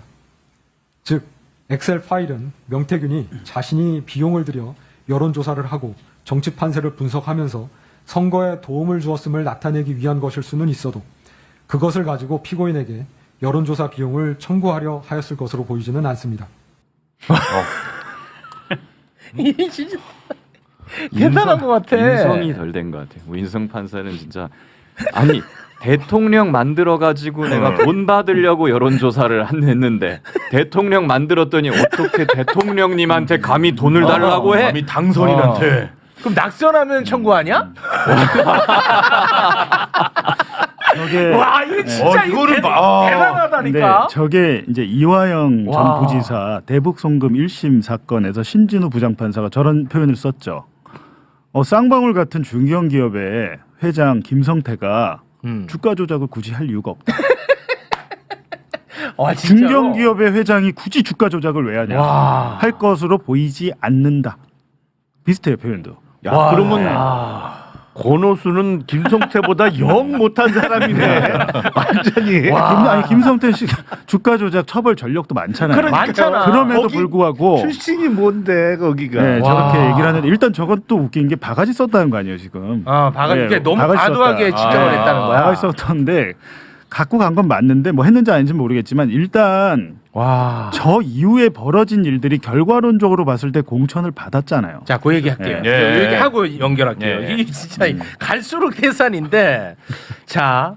Speaker 7: 즉 엑셀 파일은 명태균이 자신이 비용을 들여 여론조사를 하고 정치 판세를 분석하면서 선거에 도움을 주었음을 나타내기 위한 것일 수는 있어도 그것을 가지고 피고인에게 여론조사 비용을 청구하려 하였을 것으로 보이지는 않습니다.
Speaker 1: 이게 진짜 대단한 것 같아.
Speaker 5: 인성이 덜 된 것 같아요. 우인성 판사는 진짜 아니 대통령 만들어 가지고 내가 돈 받으려고 여론조사를 했는데 대통령 만들었더니 어떻게 대통령님한테 감히 돈을 달라고 해?
Speaker 2: 감히 당선인한테.
Speaker 1: 그럼 낙선하면 청구하냐?
Speaker 3: 저게
Speaker 1: 와 이거 진짜
Speaker 2: 이거를
Speaker 1: 대단하다니까.
Speaker 3: 근데 저게 이제 이화영
Speaker 1: 와.
Speaker 3: 전 부지사 대북 송금 1심 사건에서 신진우 부장판사가 저런 표현을 썼죠. 쌍방울 같은 중견 기업의 회장 김성태가 주가 조작을 굳이 할 이유가 없다. 중견 기업의 회장이 굳이 주가 조작을 왜 하냐? 할 것으로 보이지 않는다. 비슷해요 표현도.
Speaker 4: 그러면 권오수는 김성태보다 영 못한 사람이네. 완전히.
Speaker 3: 아니 김성태 씨 주가 조작 처벌 전력도 많잖아요.
Speaker 1: 많잖아.
Speaker 3: 그럼에도 불구하고
Speaker 4: 출신이 뭔데 거기가.
Speaker 3: 네, 저렇게 얘기를 하는데 일단 저건 또 웃긴 게 바가지 썼다는 거 아니에요 지금.
Speaker 1: 바가지.
Speaker 3: 네,
Speaker 1: 너무
Speaker 3: 바가지
Speaker 1: 과도하게
Speaker 3: 썼다.
Speaker 1: 지적을 했다는 거야.
Speaker 3: 바가지 썼던데 갖고 간 건 맞는데 뭐 했는지 아닌지 모르겠지만 일단 저 이후에 벌어진 일들이 결과론적으로 봤을 때 공천을 받았잖아요.
Speaker 1: 자, 그 얘기 할게요.
Speaker 2: 네.
Speaker 1: 그 얘기하고 연결할게요.
Speaker 2: 네.
Speaker 1: 이게 진짜 갈수록 계산인데 자,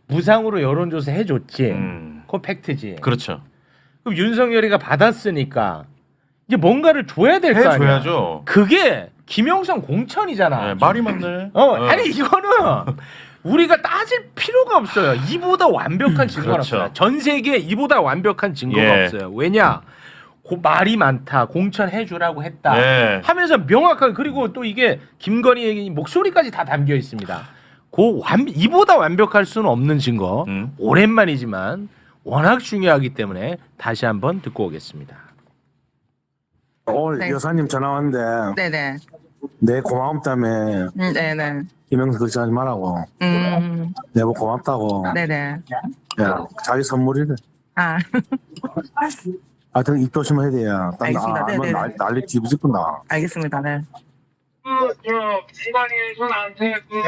Speaker 1: 무상으로 여론조사 해줬지. 그건 팩트지.
Speaker 2: 그렇죠.
Speaker 1: 그럼 윤석열이가 받았으니까 이제 뭔가를 줘야 될 거 아니야.
Speaker 2: 해줘야죠.
Speaker 1: 그게 김영선 공천이잖아.
Speaker 2: 네, 말이 맞네.
Speaker 1: 아니 이거는 우리가 따질 필요가 없어요. 이보다 완벽한 증거는
Speaker 2: 그렇죠.
Speaker 1: 없어요. 전 세계에 이보다 완벽한 증거가 없어요. 왜냐? 말이 많다. 공천해주라고 했다. 하면서 명확하게 그리고 또 이게 김건희 목소리까지 다 담겨 있습니다. 이보다 완벽할 수는 없는 증거. 오랜만이지만 워낙 중요하기 때문에 다시 한번 듣고 오겠습니다.
Speaker 8: 오늘
Speaker 9: 네.
Speaker 8: 여사님 전화 왔는데
Speaker 9: 네네.
Speaker 8: 내 고마움 때문에
Speaker 9: 네네.
Speaker 8: 김영수 걱정하지 말라고 내가 고맙다고
Speaker 9: 네네.
Speaker 8: 야, 자기 선물이래.
Speaker 9: 아,
Speaker 8: 하여튼 입 조심해야 돼요.
Speaker 9: 알겠습니다. 네네네.
Speaker 8: 난리 뒤집어진다.
Speaker 9: 알겠습니다. 네.
Speaker 10: 중간에서 나한테 이거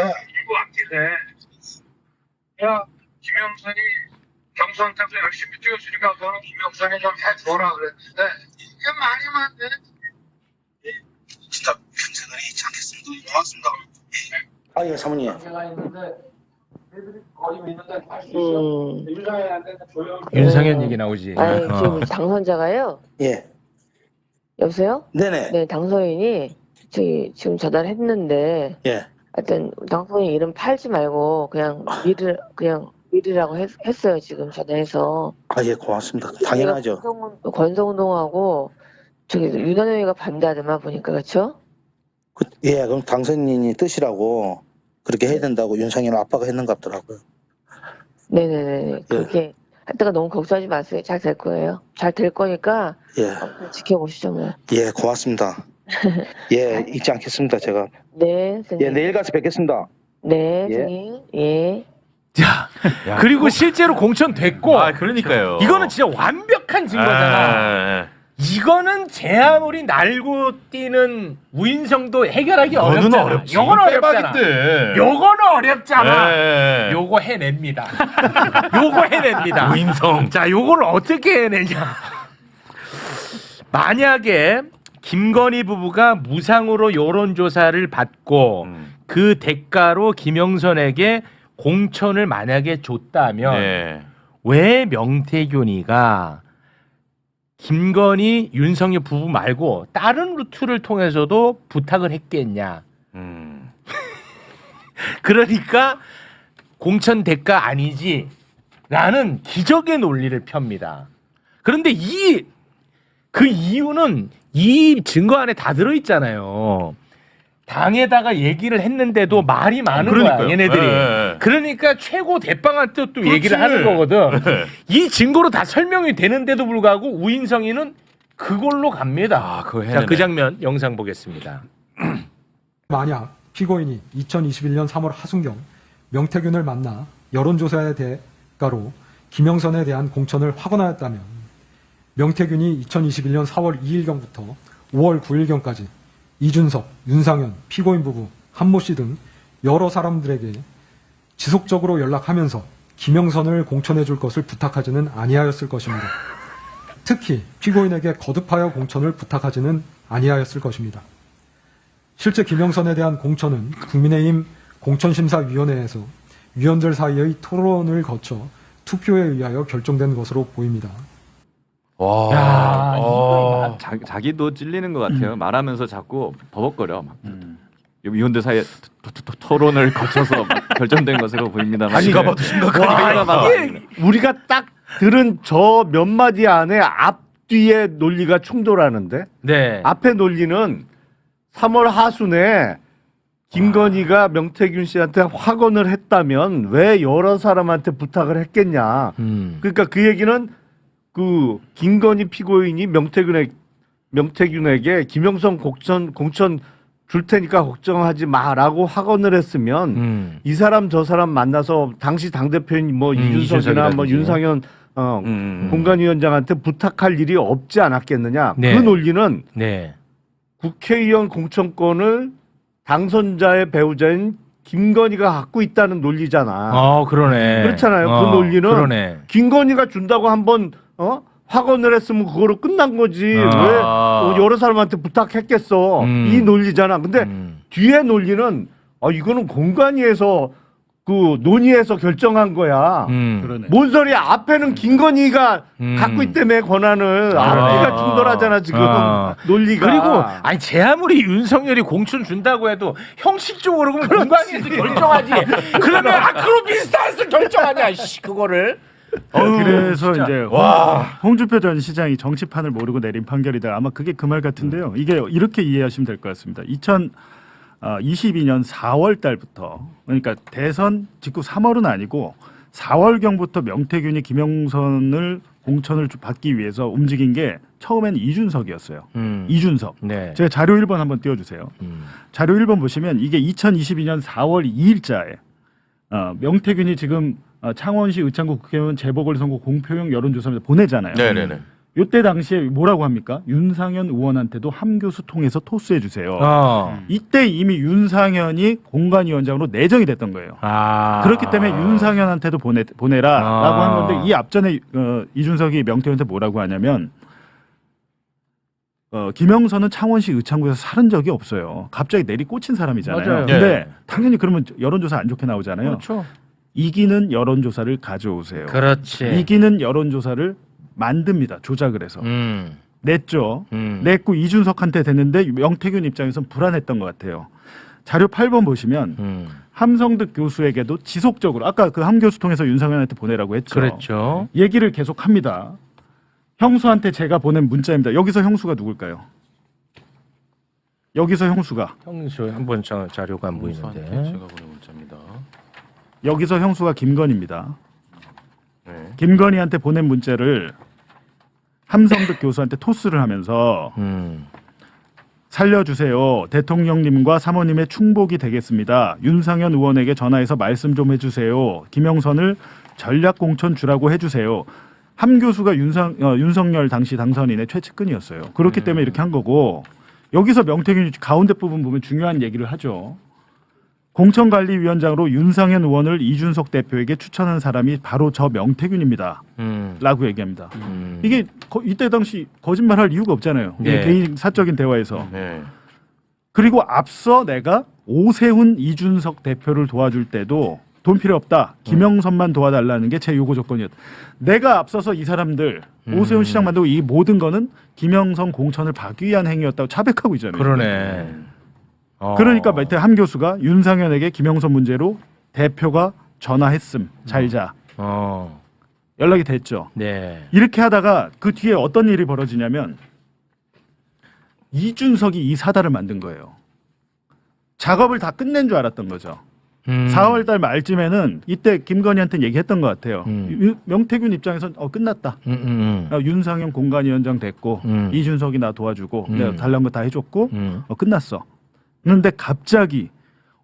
Speaker 10: 왔길래 야 김영선이 경선한테도 열심히 뛰어주니까 너는 김영선이 좀 해줘라 그랬는데 이게 말이 맞네. 진짜 평생을 잊지 않겠습니다. 고맙습니다.
Speaker 8: 예, 사모님.
Speaker 1: 윤상현 얘기 나오지.
Speaker 11: 아니, 지금 당선자가요.
Speaker 8: 예.
Speaker 11: 여보세요?
Speaker 8: 네네.
Speaker 11: 네, 당선인이 저기 지금 전화를 했는데
Speaker 8: 예.
Speaker 11: 하여튼 당선인 이름 팔지 말고 그냥 미르라고 했어요. 지금 전화해서.
Speaker 8: 아, 예, 고맙습니다. 당연하죠.
Speaker 11: 권성동하고 저기 윤한영이가 반대하더만 보니까 그렇죠?
Speaker 8: 예, 그럼 당선인이 뜻이라고 그렇게 해야 된다고 윤상현 아빠가 했는 것 같더라고요.
Speaker 11: 네네네. 그렇게 하다가 너무 걱정하지 마세요. 잘 될 거예요. 잘 될 거니까
Speaker 8: 예.
Speaker 11: 지켜보시죠 뭐.
Speaker 8: 예, 고맙습니다. 예, 잊지 않겠습니다, 제가.
Speaker 11: 네, 선생님.
Speaker 8: 예, 내일 가서 뵙겠습니다.
Speaker 11: 네,
Speaker 8: 예.
Speaker 11: 선생님. 예.
Speaker 1: 자, 그리고 실제로 공천됐고.
Speaker 2: 그러니까요.
Speaker 1: 이거는 진짜 완벽한 증거잖아. 이거는 제 아무리 날고 뛰는 우인성도 해결하기 어렵잖아.
Speaker 2: 어렵지.
Speaker 1: 요거는 어렵잖아.
Speaker 2: 빼박인데.
Speaker 1: 요거는 어렵잖아.
Speaker 2: 네.
Speaker 1: 요거 해냅니다. 요거 해냅니다.
Speaker 2: 우인성.
Speaker 1: 자, 요거를 어떻게 해내냐. 만약에 김건희 부부가 무상으로 여론조사를 받고 그 대가로 김영선에게 공천을 만약에 줬다면 왜 명태균이가 김건희, 윤석열 부부 말고 다른 루트를 통해서도 부탁을 했겠냐. 그러니까 공천 대가 아니지 라는 기적의 논리를 펴니다. 그런데 그 이유는 이 증거 안에 다 들어있잖아요. 당에다가 얘기를 했는데도 말이 많은 거야 얘네들이. 그러니까 최고 대빵한테 또 얘기를 하는 거거든. 이 증거로 다 설명이 되는데도 불구하고 우인성이는 그걸로 갑니다. 자, 그 장면 영상 보겠습니다.
Speaker 7: 만약 피고인이 2021년 3월 하순경 명태균을 만나 여론조사의 대가로 김영선에 대한 공천을 확언하였다면 명태균이 2021년 4월 2일경부터 5월 9일경까지 이준석, 윤상현, 피고인 부부, 한모 씨 등 여러 사람들에게 지속적으로 연락하면서 김영선을 공천해 줄 것을 부탁하지는 아니하였을 것입니다. 특히 피고인에게 거듭하여 공천을 부탁하지는 아니하였을 것입니다. 실제 김영선에 대한 공천은 국민의힘 공천심사위원회에서 위원들 사이의 토론을 거쳐 투표에 의하여 결정된 것으로 보입니다.
Speaker 1: 야, 이거
Speaker 5: 자기도 찔리는 것 같아요. 말하면서 자꾸 버벅거려. 막. 위원들 사이에 토론을 거쳐서 결정된 것으로 보입니다만.
Speaker 4: 아니가 봐도 심각하게. 우리가 딱 들은 저 몇 마디 안에 앞뒤의 논리가 충돌하는데.
Speaker 1: 네.
Speaker 4: 앞에 논리는 3월 하순에 김건희가 명태균 씨한테 확언을 했다면 왜 여러 사람한테 부탁을 했겠냐. 그러니까 그 얘기는 그 김건희 피고인이 명태균에게 김영선 공천 줄 테니까 걱정하지 마라고 확언을 했으면 이 사람 저 사람 만나서 당시 당대표인 뭐 이준석이나 뭐 윤상현 공관위원장한테 부탁할 일이 없지 않았겠느냐.
Speaker 1: 네.
Speaker 4: 그 논리는
Speaker 1: 네.
Speaker 4: 국회의원 공천권을 당선자의 배우자인 김건희가 갖고 있다는 논리잖아.
Speaker 1: 그러네.
Speaker 4: 그렇잖아요. 그 논리는
Speaker 1: 그러네.
Speaker 4: 김건희가 준다고 한번 확언을 했으면 그거로 끝난 거지. 왜 여러 사람한테 부탁했겠어. 이 논리잖아. 근데 뒤에 논리는 이거는 공관위에서 그 논의해서 결정한 거야. 뭔 소리야? 앞에는 김건희가 갖고 있다며 권한을. 앞뒤가 충돌하잖아 지금 논리가.
Speaker 1: 그리고 아니 제 아무리 윤석열이 공천 준다고 해도 형식적으로 그러면 공관위에서 결정하지. 그러면 그럼 비슷해서 결정하냐? 그거를.
Speaker 3: 그래서 이제 홍준표 전 시장이 정치판을 모르고 내린 판결이다. 아마 그게 그 말 같은데요. 이게 이렇게 이해하시면 될 것 같습니다. 2022년 4월 달부터 그러니까 대선 직후 3월은 아니고 4월경부터 명태균이 김영선을 공천을 받기 위해서 움직인 게 처음에는 이준석이었어요. 이준석.
Speaker 1: 네.
Speaker 3: 제가 자료 1번 한번 띄워주세요. 자료 1번 보시면 이게 2022년 4월 2일자에 명태균이 지금 창원시 의창구 국회의원 재보궐선거 공표용 여론조사를 보내잖아요.
Speaker 5: 네네네.
Speaker 3: 이때 당시에 뭐라고 합니까? 윤상현 의원한테도 함교수 통해서 토스해 주세요. 이때 이미 윤상현이 공관위원장으로 내정이 됐던 거예요. 그렇기 때문에 윤상현한테도 보내라라고 한 건데 이 앞전에 이준석이 명태균한테 뭐라고 하냐면 김영선은 창원시 의창구에서 살은 적이 없어요. 갑자기 내리꽂힌 사람이잖아요.
Speaker 4: 맞아요.
Speaker 3: 근데 당연히 그러면 여론조사 안 좋게 나오잖아요.
Speaker 1: 그렇죠.
Speaker 3: 이기는 여론조사를 가져오세요.
Speaker 1: 그렇지.
Speaker 3: 이기는 여론조사를 만듭니다. 조작을 해서. 냈죠. 냈고 이준석한테 됐는데 명태균 입장에서는 불안했던 것 같아요. 자료 8번 보시면 함성득 교수에게도 지속적으로 아까 그 함 교수 통해서 윤상현한테 보내라고 했죠.
Speaker 1: 그렇죠.
Speaker 3: 얘기를 계속합니다. 형수한테 제가 보낸 문자입니다. 여기서 형수가 누굴까요? 여기서 형수가
Speaker 1: 한번 자료가 안 보이는데.
Speaker 2: 제가 보낸 문자입니다.
Speaker 3: 여기서 형수가 김건희입니다.
Speaker 2: 네.
Speaker 3: 김건희한테 보낸 문자를 함성득 교수한테 토스를 하면서 살려주세요. 대통령님과 사모님의 충복이 되겠습니다. 윤상현 의원에게 전화해서 말씀 좀 해주세요. 김영선을 전략공천 주라고 해주세요. 함 교수가 윤석열 당시 당선인의 최측근이었어요. 그렇기 때문에 이렇게 한 거고 여기서 명태균이 가운데 부분 보면 중요한 얘기를 하죠. 공천관리위원장으로 윤상현 의원을 이준석 대표에게 추천한 사람이 바로 저 명태균입니다. 라고 얘기합니다. 이게 이때 당시 거짓말할 이유가 없잖아요.
Speaker 1: 네.
Speaker 3: 개인 사적인 대화에서.
Speaker 2: 네.
Speaker 3: 그리고 앞서 내가 오세훈 이준석 대표를 도와줄 때도 돈 필요 없다. 김영선만 도와달라는 게 제 요구 조건이었다. 내가 앞서서 이 사람들 오세훈 시장 만들고 이 모든 거는 김영선 공천을 받기 위한 행위였다고 자백하고 있잖아요.
Speaker 1: 그러네.
Speaker 3: 그러니까 밑에 함 교수가 윤상현에게 김영선 문제로 대표가 전화했음. 잘자. 연락이 됐죠.
Speaker 1: 네.
Speaker 3: 이렇게 하다가 그 뒤에 어떤 일이 벌어지냐면 이준석이 이 사달을 만든 거예요. 작업을 다 끝낸 줄 알았던 거죠. 4월 달 말쯤에는 이때 김건희한테 얘기했던 것 같아요. 명태균 입장에서는 끝났다. 윤상현 공관위원장 됐고 이준석이 나 도와주고 내가 달라는 거 다 해줬고 끝났어. 그런데 갑자기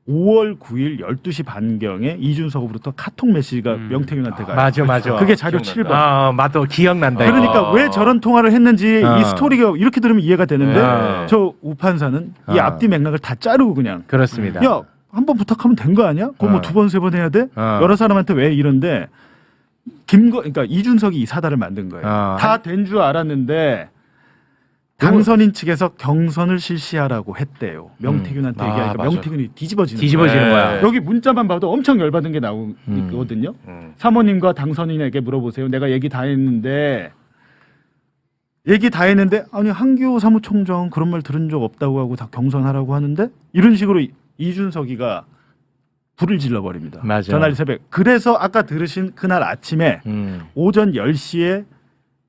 Speaker 3: 5월 9일 12시 반경에 이준석으로부터 카톡 메시지가 명태균한테 가요.
Speaker 1: 맞아.
Speaker 3: 그게 자료 7번.
Speaker 1: 맞아. 기억난다.
Speaker 3: 그러니까 왜 저런 통화를 했는지 이 스토리가 이렇게 들으면 이해가 되는데 저 우판사는 이 앞뒤 맥락을 다 자르고 그냥
Speaker 1: 그렇습니다.
Speaker 3: 야, 한 번 부탁하면 된 거 아니야? 그거 뭐 두 번, 세 번 해야 돼? 여러 사람한테 왜 이런데 그러니까 이준석이 이 사달을 만든 거예요. 다 된 줄 알았는데 당선인 측에서 경선을 실시하라고 했대요. 명태균한테 얘기하니까 명태균이 뒤집어지는 거야. 여기 문자만 봐도 엄청 열받은 게 나오거든요. 사모님과 당선인에게 물어보세요. 내가 얘기 다 했는데 아니 한기호 사무총장 그런 말 들은 적 없다고 하고 다 경선하라고 하는데 이런 식으로 이준석이가 불을 질러버립니다.
Speaker 1: 맞아.
Speaker 3: 전날 새벽. 그래서 아까 들으신 그날 아침에 오전 10시에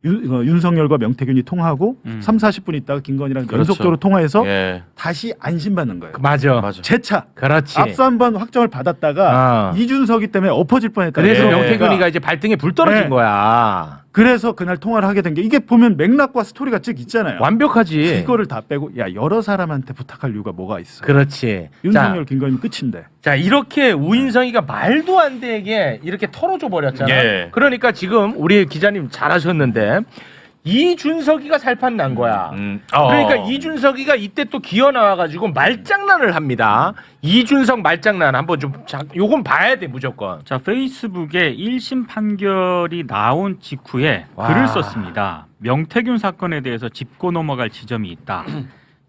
Speaker 3: 윤석열과 명태균이 통화하고 3, 40분 있다가 김건희랑
Speaker 5: 그렇죠.
Speaker 3: 연속적으로 통화해서
Speaker 5: 예.
Speaker 3: 다시 안심받는 거예요.
Speaker 1: 맞아.
Speaker 3: 재차.
Speaker 1: 그렇지.
Speaker 3: 앞서 한번 확정을 받았다가 이준석이 때문에 엎어질 뻔했다.
Speaker 1: 그래서 명태균이가 이제 발등에 불 떨어진 거야.
Speaker 3: 그래서 그날 통화를 하게 된 게 이게 보면 맥락과 스토리가 쭉 있잖아요.
Speaker 1: 완벽하지.
Speaker 3: 이거를 다 빼고 야 여러 사람한테 부탁할 이유가 뭐가 있어.
Speaker 1: 그렇지.
Speaker 3: 윤석열, 김건희 끝인데.
Speaker 1: 자 이렇게 우인성이가 말도 안 되게 이렇게 털어줘 버렸잖아.
Speaker 5: 예.
Speaker 1: 그러니까 지금 우리 기자님 잘하셨는데 이준석이가 살판 난 거야. 그러니까 이준석이가 이때 또 기어 나와가지고 말장난을 합니다. 이준석 말장난 한번 좀 요건 봐야 돼 무조건.
Speaker 6: 자 페이스북에 1심 판결이 나온 직후에 글을 썼습니다. 명태균 사건에 대해서 짚고 넘어갈 지점이 있다.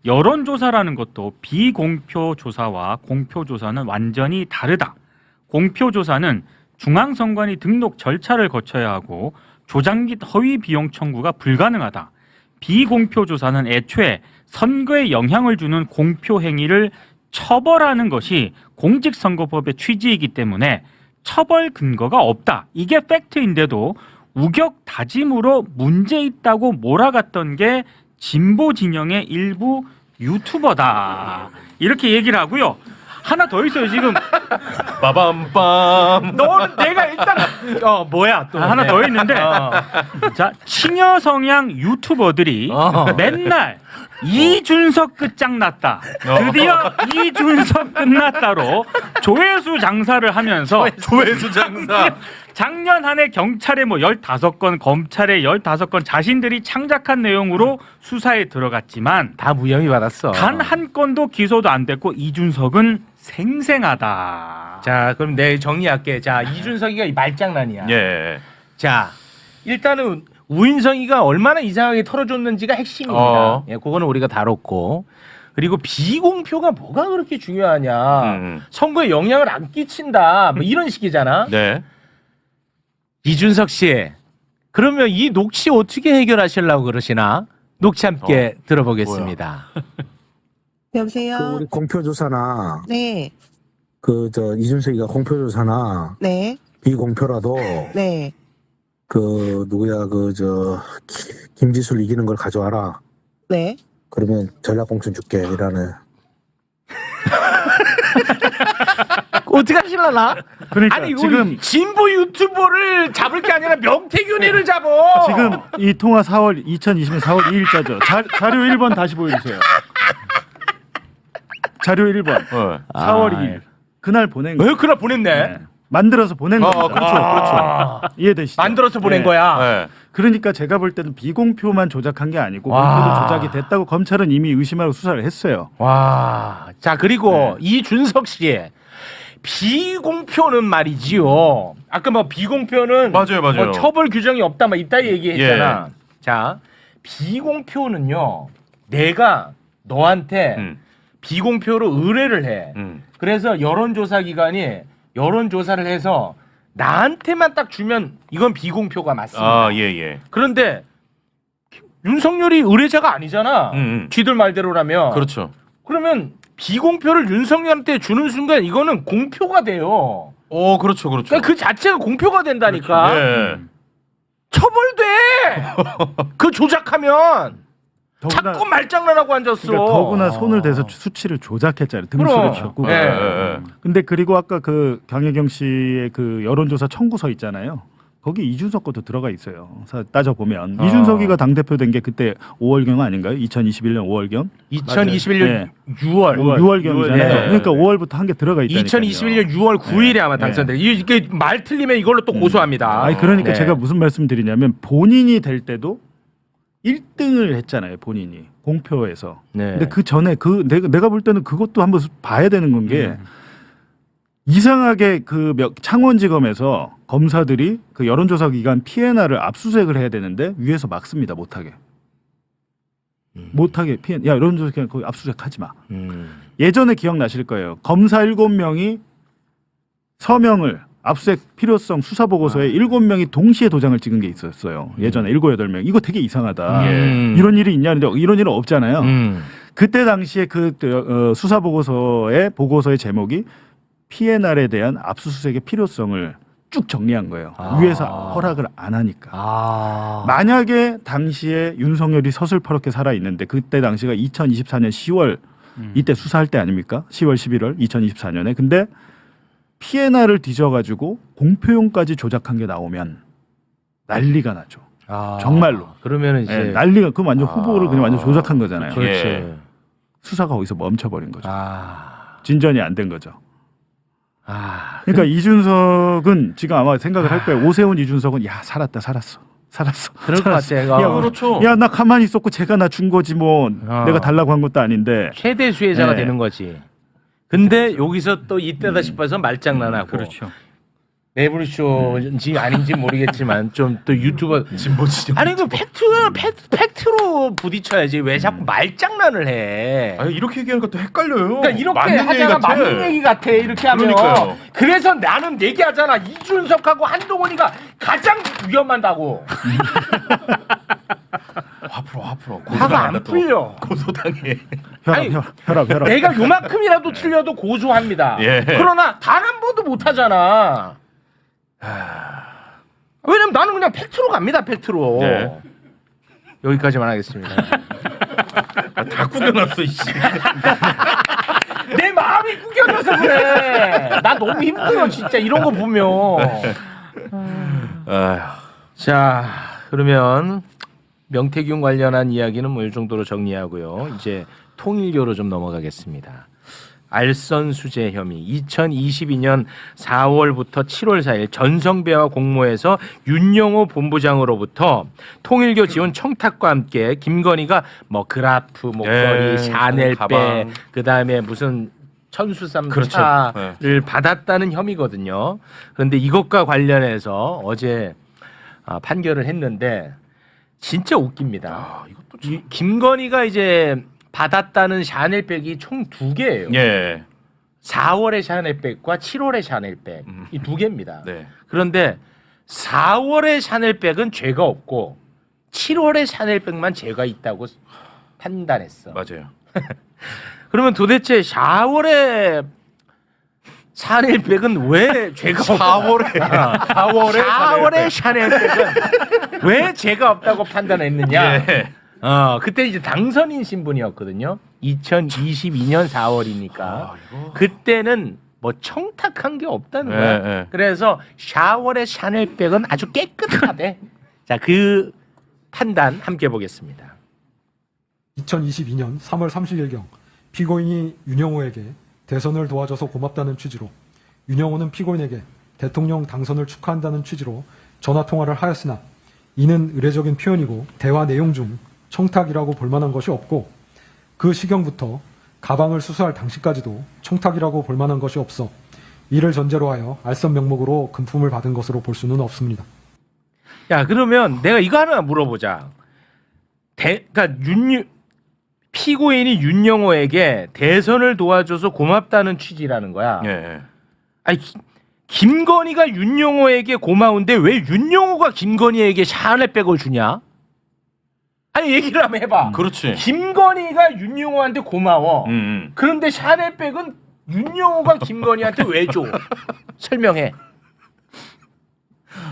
Speaker 6: 여론조사라는 것도 비공표 조사와 공표 조사는 완전히 다르다. 공표 조사는 중앙선관위 등록 절차를 거쳐야 하고 조작 및 허위 비용 청구가 불가능하다. 비공표 조사는 애초에 선거에 영향을 주는 공표 행위를 처벌하는 것이 공직선거법의 취지이기 때문에 처벌 근거가 없다. 이게 팩트인데도 우격 다짐으로 문제 있다고 몰아갔던 게 진보 진영의 일부 유튜버다. 이렇게 얘기를 하고요. 하나 더 있어요 지금.
Speaker 1: 빠밤빰. 너는 내가 일단 뭐야 또
Speaker 6: 하나 더 있는데. 자 친여 성향 유튜버들이 맨날 이준석 끝장났다. 드디어 이준석 끝났다로 조회수 장사를 하면서
Speaker 5: 조회수 장사.
Speaker 6: 작년 한 해 경찰에 뭐 15건, 검찰에 15건 자신들이 창작한 내용으로 수사에 들어갔지만
Speaker 1: 다 무혐의 받았어.
Speaker 6: 단 한 건도 기소도 안 됐고 이준석은 생생하다.
Speaker 1: 자, 그럼 내 정리할게. 자, 이준석이가 이 말장난이야.
Speaker 5: 예.
Speaker 1: 자, 일단은 우인성이가 얼마나 이상하게 털어줬는지가 핵심입니다. 예, 그거는 우리가 다뤘고. 그리고 비공표가 뭐가 그렇게 중요하냐. 선거에 영향을 안 끼친다. 뭐 이런 식이잖아.
Speaker 5: 네.
Speaker 1: 이준석 씨, 그러면 이 녹취 어떻게 해결하시려고 그러시나? 녹취 함께 들어보겠습니다.
Speaker 9: 여보세요.
Speaker 12: 그 우리 공표조사나
Speaker 9: 네.
Speaker 12: 그 저 이준석이가 공표조사나
Speaker 9: 네.
Speaker 12: 비공표라도
Speaker 9: 네.
Speaker 12: 그 누구야 그 저 김지수를 이기는 걸 가져와라.
Speaker 9: 네.
Speaker 12: 그러면 전략공천 줄게 이라는.
Speaker 1: 어떻게 하실라나?
Speaker 3: 그러니까
Speaker 1: 아니
Speaker 3: 지금
Speaker 1: 진보 유튜버를 잡을 게 아니라 명태균이를 잡어.
Speaker 3: 지금 이 통화 2020년 4월 2일자죠. 자료 1번 다시 보여주세요. 자료 1번. 4월 2일. 그날 보낸 거.
Speaker 1: 그날 보냈네.
Speaker 3: 네. 만들어서 보낸 거.
Speaker 5: 그렇죠.
Speaker 3: 이해되시죠?
Speaker 1: 만들어서 보낸 거야.
Speaker 5: 네.
Speaker 3: 그러니까 제가 볼 때는 비공표만 조작한 게 아니고 공표도 조작이 됐다고 검찰은 이미 의심하고 수사를 했어요.
Speaker 1: 와. 자, 그리고 이준석 씨. 비공표는 말이지요. 아까 뭐 비공표는
Speaker 5: 맞아요.
Speaker 1: 뭐 처벌 규정이 없다 막 이따 얘기했잖아. 자, 비공표는요. 내가 너한테 비공표로 의뢰를 해. 그래서 여론조사 기관이 여론조사를 해서 나한테만 딱 주면 이건 비공표가 맞습니다.
Speaker 5: 예.
Speaker 1: 그런데 윤석열이 의뢰자가 아니잖아. 쥐들 말대로라면.
Speaker 5: 그렇죠.
Speaker 1: 그러면 비공표를 윤석열한테 주는 순간 이거는 공표가 돼요.
Speaker 5: 그렇죠.
Speaker 1: 그러니까 그 자체가 공표가 된다니까.
Speaker 5: 네.
Speaker 1: 처벌돼. 그 조작하면.
Speaker 3: 더구나,
Speaker 1: 자꾸 말장난하고 앉았어.
Speaker 3: 그러니까 더구나 손을 대서 수치를 조작했잖아요. 등수를 줬고. 근데 그리고 아까 그 강혜경 씨의 그 여론조사 청구서 있잖아요. 거기 이준석 것도 들어가 있어요. 따져 보면 이준석이가 당 대표 된 게 그때 5월경 아닌가요? 2021년 5월경?
Speaker 1: 2021년
Speaker 3: 네.
Speaker 1: 6월경이잖아요.
Speaker 3: 6월경이잖아요. 그러니까 5월부터 한 게 들어가 있다니까요.
Speaker 1: 2021년 6월 9일에 아마 당선돼. 이게 말 틀리면 이걸로 또 고소합니다.
Speaker 3: 아니 그러니까 제가 무슨 말씀드리냐면 본인이 될 때도 1등을 했잖아요. 본인이 공표에서. 근데 그 전에 내가 볼 때는 그것도 한번 봐야 되는 건 게 이상하게 그 창원지검에서 검사들이 그 여론조사 기관 피해나를 압수수색을 해야 되는데 위에서 막습니다. 못하게 피해. 야 여론조사 기관 거기 압수수색하지 마. 예전에 기억나실 거예요. 검사 7명이 서명을 압수수색 필요성 수사보고서에 7명이 동시에 도장을 찍은 게 있었어요. 예전에 7, 8명. 이거 되게 이상하다. 이런 일이 있냐는데 이런 일은 없잖아요. 그때 당시에 그 수사보고서의 제목이 피해날에 대한 압수수색의 필요성을 쭉 정리한 거예요. 위에서 허락을 안 하니까. 만약에 당시에 윤석열이 서슬퍼렇게 살아 있는데 그때 당시가 2024년 10월 이때 수사할 때 아닙니까? 10월 11월 2024년에. 근데 피해나를 뒤져가지고 공표용까지 조작한 게 나오면 난리가 나죠. 정말로.
Speaker 1: 그러면 이제
Speaker 3: 난리가 그 완전 후보를 그냥 완전 조작한 거잖아요.
Speaker 1: 그렇지.
Speaker 3: 예. 수사가 거기서 멈춰버린 거죠. 진전이 안 된 거죠. 그러니까 이준석은 지금 아마 생각을 할 거예요. 오세훈 이준석은 야 살았어.
Speaker 1: 그럴 것 같아요.
Speaker 5: 그렇죠.
Speaker 3: 야 나 가만히 있었고 제가 나 준 거지 뭐 내가 달라고 한 것도 아닌데
Speaker 1: 최대 수혜자가 되는 거지. 근데 여기서 또 이때다 싶어서 말장난하고.
Speaker 6: 그렇죠.
Speaker 1: 매불쇼인지 아닌지 모르겠지만 좀 또 유튜버 아니 그 팩트로 부딪혀야지 왜 자꾸 말장난을 해?
Speaker 2: 아니 이렇게 얘기하니까 또 헷갈려요.
Speaker 1: 그러니까 이렇게 하자가 맞는 얘기 같아 이렇게 하면.
Speaker 2: 그러니까요.
Speaker 1: 그래서 나는 얘기하잖아. 이준석하고 한동훈이가 가장 위험하다고.
Speaker 2: 앞으로
Speaker 1: 화가 안 풀려.
Speaker 2: 고소당해.
Speaker 3: 혈압.
Speaker 1: 내가 요만큼이라도 틀려도 고소합니다.
Speaker 2: 예.
Speaker 1: 그러나 단 한 번도 못 하잖아. 왜냐면 나는 그냥 팩트로 갑니다. 팩트로.
Speaker 2: 네.
Speaker 1: 여기까지만 하겠습니다.
Speaker 2: 다 꾸겨놨어 이씨.
Speaker 1: 내 마음이 구겨져서 그래. 나 너무 힘들어 진짜 이런 거 보면. 자 그러면 명태균 관련한 이야기는 뭐 이 정도로 정리하고요. 이제 통일교로 좀 넘어가겠습니다. 알선 수재 혐의 2022년 4월부터 7월 4일 전성배와 공모해서 윤영호 본부장으로부터 통일교 지원 청탁과 함께 김건희가 뭐 그라프 목걸이 샤넬백 그다음에 무슨 천수삼 차를 받았다는 혐의거든요. 그런데 이것과 관련해서 어제 판결을 했는데 진짜 웃깁니다. 김건희가 이제 받았다는 샤넬백이 총 2개예요.
Speaker 2: 예.
Speaker 1: 4월의 샤넬백과 7월의 샤넬백 이 2개입니다.
Speaker 2: 네.
Speaker 1: 그런데 4월의 샤넬백은 죄가 없고 7월의 샤넬백만 죄가 있다고 판단했어.
Speaker 2: 맞아요.
Speaker 1: 그러면 도대체 4월의 샤넬백은 왜 죄가 없다? 4월의 샤넬백은 왜 죄가 없다고 판단했느냐?
Speaker 2: 예.
Speaker 1: 그때 이제 당선인 신분이었거든요. 2022년 4월이니까 그때는 뭐 청탁한 게 없다는 거야. 그래서 4월의 샤넬백은 아주 깨끗하대. 자, 그 판단 함께 보겠습니다.
Speaker 7: 2022년 3월 30일경 피고인이 윤영호에게 대선을 도와줘서 고맙다는 취지로 윤영호는 피고인에게 대통령 당선을 축하한다는 취지로 전화통화를 하였으나 이는 의례적인 표현이고 대화 내용 중 청탁이라고 볼 만한 것이 없고 그 시경부터 가방을 수수할 당시까지도 청탁이라고 볼 만한 것이 없어 이를 전제로 하여 알선 명목으로 금품을 받은 것으로 볼 수는 없습니다.
Speaker 1: 야, 그러면 내가 이거 하나 물어보자. 그러니까 피고인이 윤영호에게 대선을 도와줘서 고맙다는 취지라는 거야.
Speaker 2: 예.
Speaker 1: 아니 김건희가 윤영호에게 고마운데 왜 윤영호가 김건희에게 샤넬백을 주냐? 아니 얘기를 한번 해봐.
Speaker 2: 그렇지.
Speaker 1: 김건희가 윤영호한테 고마워. 그런데 샤넬백은 윤영호가 김건희한테 왜 줘? 설명해.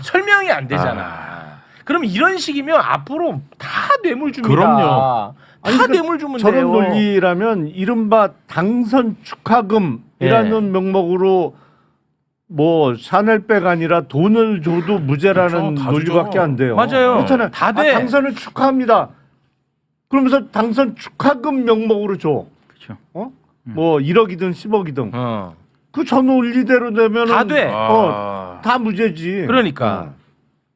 Speaker 1: 설명이 안 되잖아. 그럼 이런 식이면 앞으로 다 뇌물 줍니다.
Speaker 2: 그럼요.
Speaker 1: 다 뇌물 주면
Speaker 4: 저런
Speaker 1: 돼요.
Speaker 4: 논리라면 이른바 당선 축하금이라는 명목으로 뭐 샤넬백 아니라 돈을 줘도 무죄라는
Speaker 2: 그렇죠,
Speaker 4: 논리밖에 안 돼요.
Speaker 1: 맞아요.
Speaker 4: 그렇잖아요.
Speaker 1: 다 돼.
Speaker 4: 당선을 축하합니다. 그러면서 당선 축하금 명목으로 줘.
Speaker 6: 그렇죠.
Speaker 4: 뭐 1억이든 10억이든. 그 전 논리대로 되면
Speaker 1: 다 돼.
Speaker 4: 다 무죄지.
Speaker 1: 그러니까.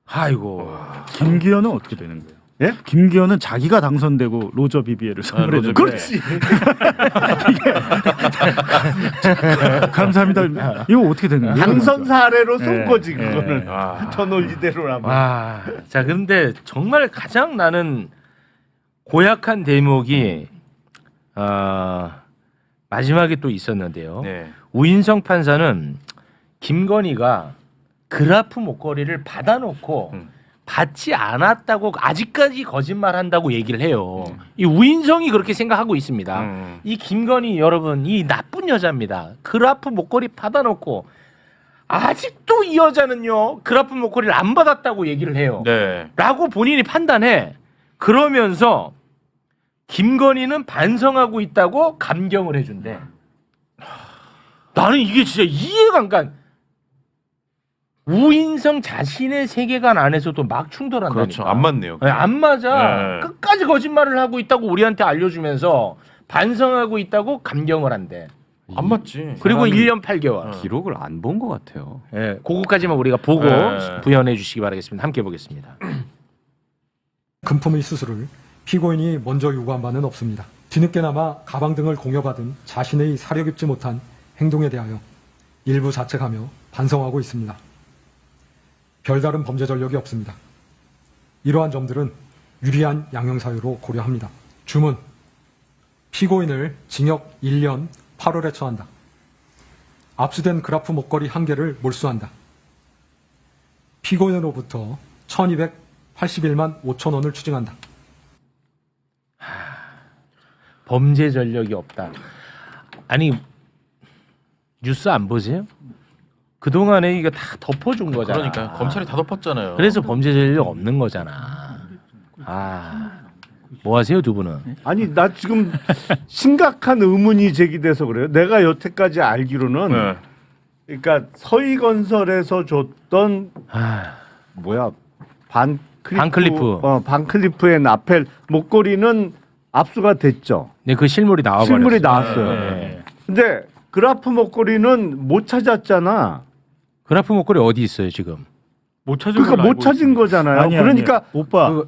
Speaker 1: 아이고.
Speaker 3: 김기현은 어떻게 되는 거예요?
Speaker 4: 예?
Speaker 3: 김기현은 자기가 당선되고 로저 비비에를 선물했는데
Speaker 4: 그렇지.
Speaker 3: 감사합니다. 이거 어떻게 되는 거예요?
Speaker 4: 당선 사례로 쓴
Speaker 3: 예.
Speaker 4: 거지 그거는. 저 논리대로라면.
Speaker 1: 자, 그런데 정말 가장 나는 고약한 대목이 마지막에 또 있었는데요.
Speaker 2: 네.
Speaker 1: 우인성 판사는 김건희가 그라프 목걸이를 받아놓고 받지 않았다고 아직까지 거짓말한다고 얘기를 해요. 이 우인성이 그렇게 생각하고 있습니다. 이 김건희 여러분 이 나쁜 여자입니다. 그라프 목걸이 받아놓고 아직도 이 여자는요 그라프 목걸이를 안 받았다고 얘기를 해요.
Speaker 2: 네.
Speaker 1: 라고 본인이 판단해. 그러면서 김건희는 반성하고 있다고 감경을 해준대. 나는 이게 진짜 이해가 안 가. 우인성 자신의 세계관 안에서도 막 충돌한다니까.
Speaker 2: 그렇죠. 안 맞네요.
Speaker 1: 네, 안 맞아.
Speaker 2: 네.
Speaker 1: 끝까지 거짓말을 하고 있다고 우리한테 알려주면서 반성하고 있다고 감경을 한대.
Speaker 2: 안 맞지.
Speaker 1: 그리고 1년 8개월.
Speaker 5: 기록을 안 본 것 같아요.
Speaker 1: 네, 그거까지만 우리가 보고 부연해 주시기 바라겠습니다. 함께 보겠습니다.
Speaker 7: 금품의 수수를 피고인이 먼저 요구한 바는 없습니다. 뒤늦게나마 가방 등을 공여받은 자신의 사려 깊지 못한 행동에 대하여 일부 자책하며 반성하고 있습니다. 별다른 범죄 전력이 없습니다. 이러한 점들은 유리한 양형사유로 고려합니다. 주문, 피고인을 징역 1년 8월에 처한다. 압수된 그라프 목걸이 1개를 몰수한다. 피고인으로부터 1281만 5천 원을 추징한다.
Speaker 1: 범죄 전력이 없다. 아니 뉴스 안 보세요? 그동안에 이거 다 덮어준 거잖아.
Speaker 2: 그러니까 검찰이 다 덮었잖아요.
Speaker 1: 그래서 범죄 전력 없는 거잖아. 뭐 하세요 두 분은?
Speaker 4: 아니 나 지금 심각한 의문이 제기돼서 그래요. 내가 여태까지 알기로는 그러니까 서희건설에서 줬던 뭐야 반클리프의 나펠 목걸이는 압수가 됐죠.
Speaker 1: 네, 그 실물이 나와버렸어요.
Speaker 4: 실물이 나왔어요. 근데 그라프 목걸이는 못 찾았잖아.
Speaker 1: 그라프 목걸이 어디 있어요 지금?
Speaker 6: 못 찾은
Speaker 4: 그러니까 못 찾은 거잖아요. 그러니까
Speaker 3: 오빠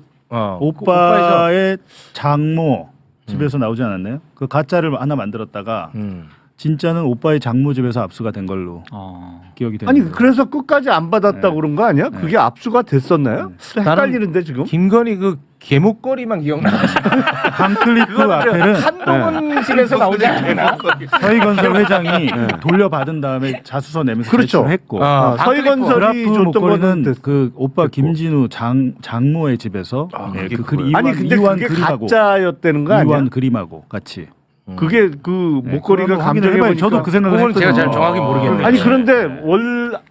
Speaker 3: 오빠의 장모 집에서 나오지 않았나요? 그 가짜를 하나 만들었다가 진짜는 오빠의 장모 집에서 압수가 된 걸로 기억이 되는
Speaker 4: 아니
Speaker 3: 거예요.
Speaker 4: 그래서 끝까지 안 받았다고 그런 거 아니야? 그게 압수가 됐었나요? 헷갈리는데 지금.
Speaker 1: 김건희 그 개목걸이만 기억나.
Speaker 3: 반클리프 앞에는
Speaker 1: 한동훈 집에서 나오지 않나?
Speaker 3: 서희건설 회장이 돌려받은 다음에 자수서 내면서
Speaker 4: 그렇죠.
Speaker 3: 제출했고
Speaker 4: 서희건설이
Speaker 3: 그라프
Speaker 4: 줬던
Speaker 3: 목걸이는 그 오빠 김진우 장모의 집에서
Speaker 4: 근데 그게 가짜였다는 거 아니야?
Speaker 3: 이완 그림하고 같이.
Speaker 4: 그게 그 목걸이가 감정해보니까
Speaker 3: 저도 그 생각을 했거든요.
Speaker 1: 제가 잘 정확히 모르겠네요.
Speaker 4: 아니 그런데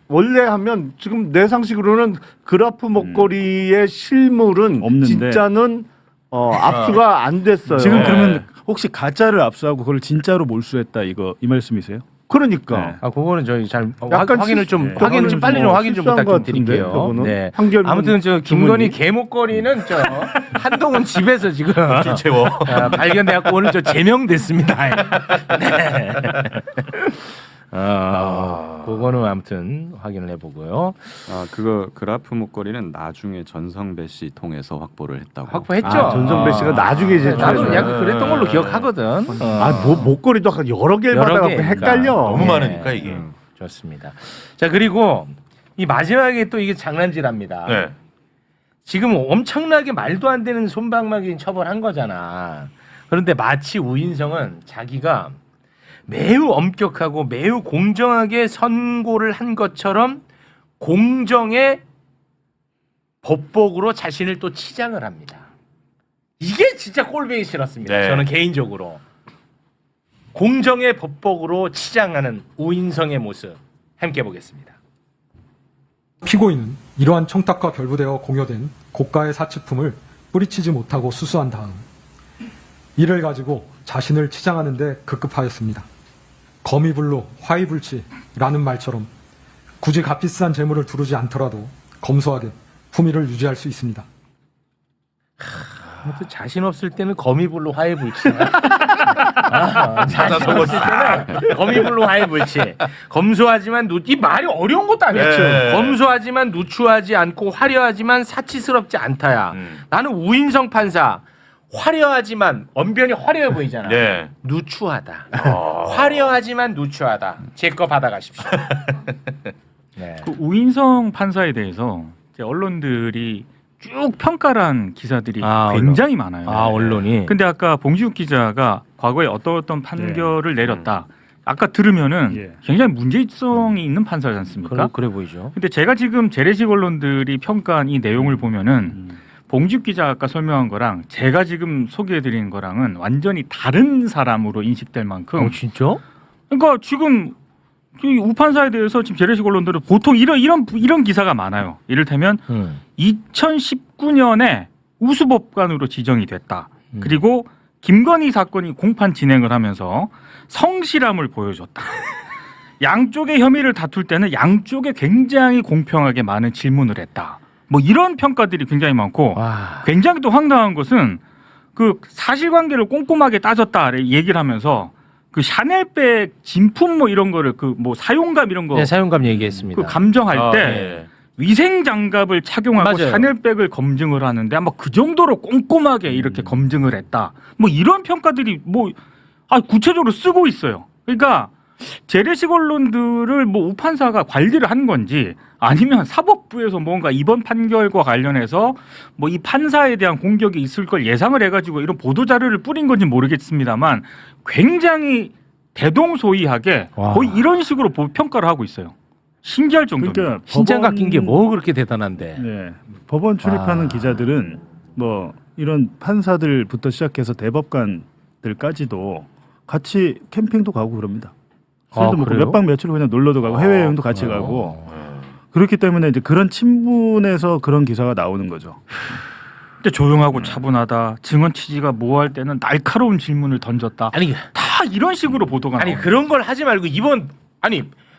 Speaker 4: 원래 하면 지금 내 상식으로는 그라프 목걸이의 실물은
Speaker 3: 없는데.
Speaker 4: 진짜는 압수가 안 됐어요.
Speaker 3: 지금 그러면 혹시 가짜를 압수하고 그걸 진짜로 몰수했다 이 말씀이세요?
Speaker 4: 그러니까.
Speaker 1: 그거는 저희 잘
Speaker 4: 약간
Speaker 1: 확인을 좀 빨리 좀 확인 좀 부탁드릴게요. 네.
Speaker 4: 판결문
Speaker 1: 아무튼 김건희 개목걸이는 한동훈 집에서 지금
Speaker 2: 채워
Speaker 1: 발견돼갖고 오늘 제명됐습니다. 네. 그거는 아무튼 확인을 해보고요.
Speaker 5: 그거 그라프 목걸이는 나중에 전성배 씨 통해서 확보를 했다고.
Speaker 1: 확보했죠.
Speaker 4: 전성배 씨가 나중에 이제
Speaker 1: 나도 약간 그랬던 걸로 기억하거든.
Speaker 4: 목걸이도 여러 개를 받아갖고 헷갈려.
Speaker 2: 너무 많으니까 이게.
Speaker 1: 좋습니다. 자 그리고 이 마지막에 또 이게 장난질합니다.
Speaker 2: 네.
Speaker 1: 지금 엄청나게 말도 안 되는 솜방망이 처벌한 거잖아. 그런데 마치 우인성은 자기가 매우 엄격하고 매우 공정하게 선고를 한 것처럼 공정의 법복으로 자신을 또 치장을 합니다. 이게 진짜 꼴보기 싫었습니다.
Speaker 2: 네.
Speaker 1: 저는 개인적으로. 공정의 법복으로 치장하는 우인성의 모습 함께 보겠습니다.
Speaker 7: 피고인은 이러한 청탁과 결부되어 공여된 고가의 사치품을 뿌리치지 못하고 수수한 다음 이를 가지고 자신을 치장하는 데 급급하였습니다. 거미불로 화이불치라는 말처럼 굳이 값비싼 재물을 두르지 않더라도 검소하게 품위를 유지할 수 있습니다.
Speaker 1: 자신 없을 때는 거미불로 화해불치. 자신 없을 때는 거미불로 화해불치. 검소하지만 이 말이 어려운 것도 아니야.
Speaker 2: 네.
Speaker 1: 검소하지만 누추하지 않고 화려하지만 사치스럽지 않다야. 나는 우인성 판사. 화려하지만 언변이 화려해 보이잖아.
Speaker 2: 네.
Speaker 1: 누추하다. 화려하지만 누추하다. 제 거 받아가십시오. 네.
Speaker 6: 그 우인성 판사에 대해서 이제 언론들이 쭉 평가를 한 기사들이 굉장히 많아요.
Speaker 1: 언론이.
Speaker 6: 근데 아까 봉지욱 기자가 과거에 어떤 판결을 내렸다. 아까 들으면은 굉장히 문제성이 있는 판사지 않습니까?
Speaker 1: 그래 보이죠.
Speaker 6: 근데 제가 지금 재래식 언론들이 평가한 이 내용을 보면은 봉지욱 기자가 아까 설명한 거랑 제가 지금 소개해드린 거랑은 완전히 다른 사람으로 인식될 만큼.
Speaker 1: 진짜?
Speaker 6: 그러니까 지금 이 우판사에 대해서 지금 재래식 언론들은 보통 이런 기사가 많아요. 이를테면 2019년에 우수법관으로 지정이 됐다. 그리고 김건희 사건이 공판 진행을 하면서 성실함을 보여줬다. 양쪽의 혐의를 다툴 때는 양쪽에 굉장히 공평하게 많은 질문을 했다. 뭐 이런 평가들이 굉장히 많고 굉장히 또 황당한 것은 그 사실관계를 꼼꼼하게 따졌다 얘기를 하면서 그 샤넬백 진품 뭐 이런 거를 그 뭐 사용감 이런 거
Speaker 1: 네, 사용감 얘기했습니다.
Speaker 6: 그 감정할 때 위생 장갑을 착용하고
Speaker 1: 맞아요.
Speaker 6: 샤넬백을 검증을 하는데 아마 그 정도로 꼼꼼하게 이렇게 검증을 했다. 뭐 이런 평가들이 뭐 구체적으로 쓰고 있어요. 그러니까 재래식 언론들을 뭐 우판사가 관리를 한 건지 아니면 사법부에서 뭔가 이번 판결과 관련해서 뭐 이 판사에 대한 공격이 있을 걸 예상을 해가지고 이런 보도 자료를 뿌린 건지 모르겠습니다만 굉장히 대동소이하게 거의 이런 식으로 평가를 하고 있어요. 신기할 정도입니다.
Speaker 3: 그러니까
Speaker 1: 신장갑 낀 게 뭐 그렇게 대단한데?
Speaker 3: 네, 법원 출입하는 기자들은 뭐 이런 판사들부터 시작해서 대법관들까지도 같이 캠핑도 가고 그럽니다. 술도 먹고 몇 박 며칠 그냥 놀러도 가고 해외여행도 같이 가고 그렇기 때문에 이제 그런 친분에서 그런 기사가 나오는 거죠.
Speaker 6: 근데 조용하고 차분하다. 증언 취지가 모호할 때는 날카로운 질문을 던졌다.
Speaker 1: 아니
Speaker 6: 다 이런 식으로 보도가
Speaker 1: 아니
Speaker 6: 나와요.
Speaker 1: 그런 걸 하지 말고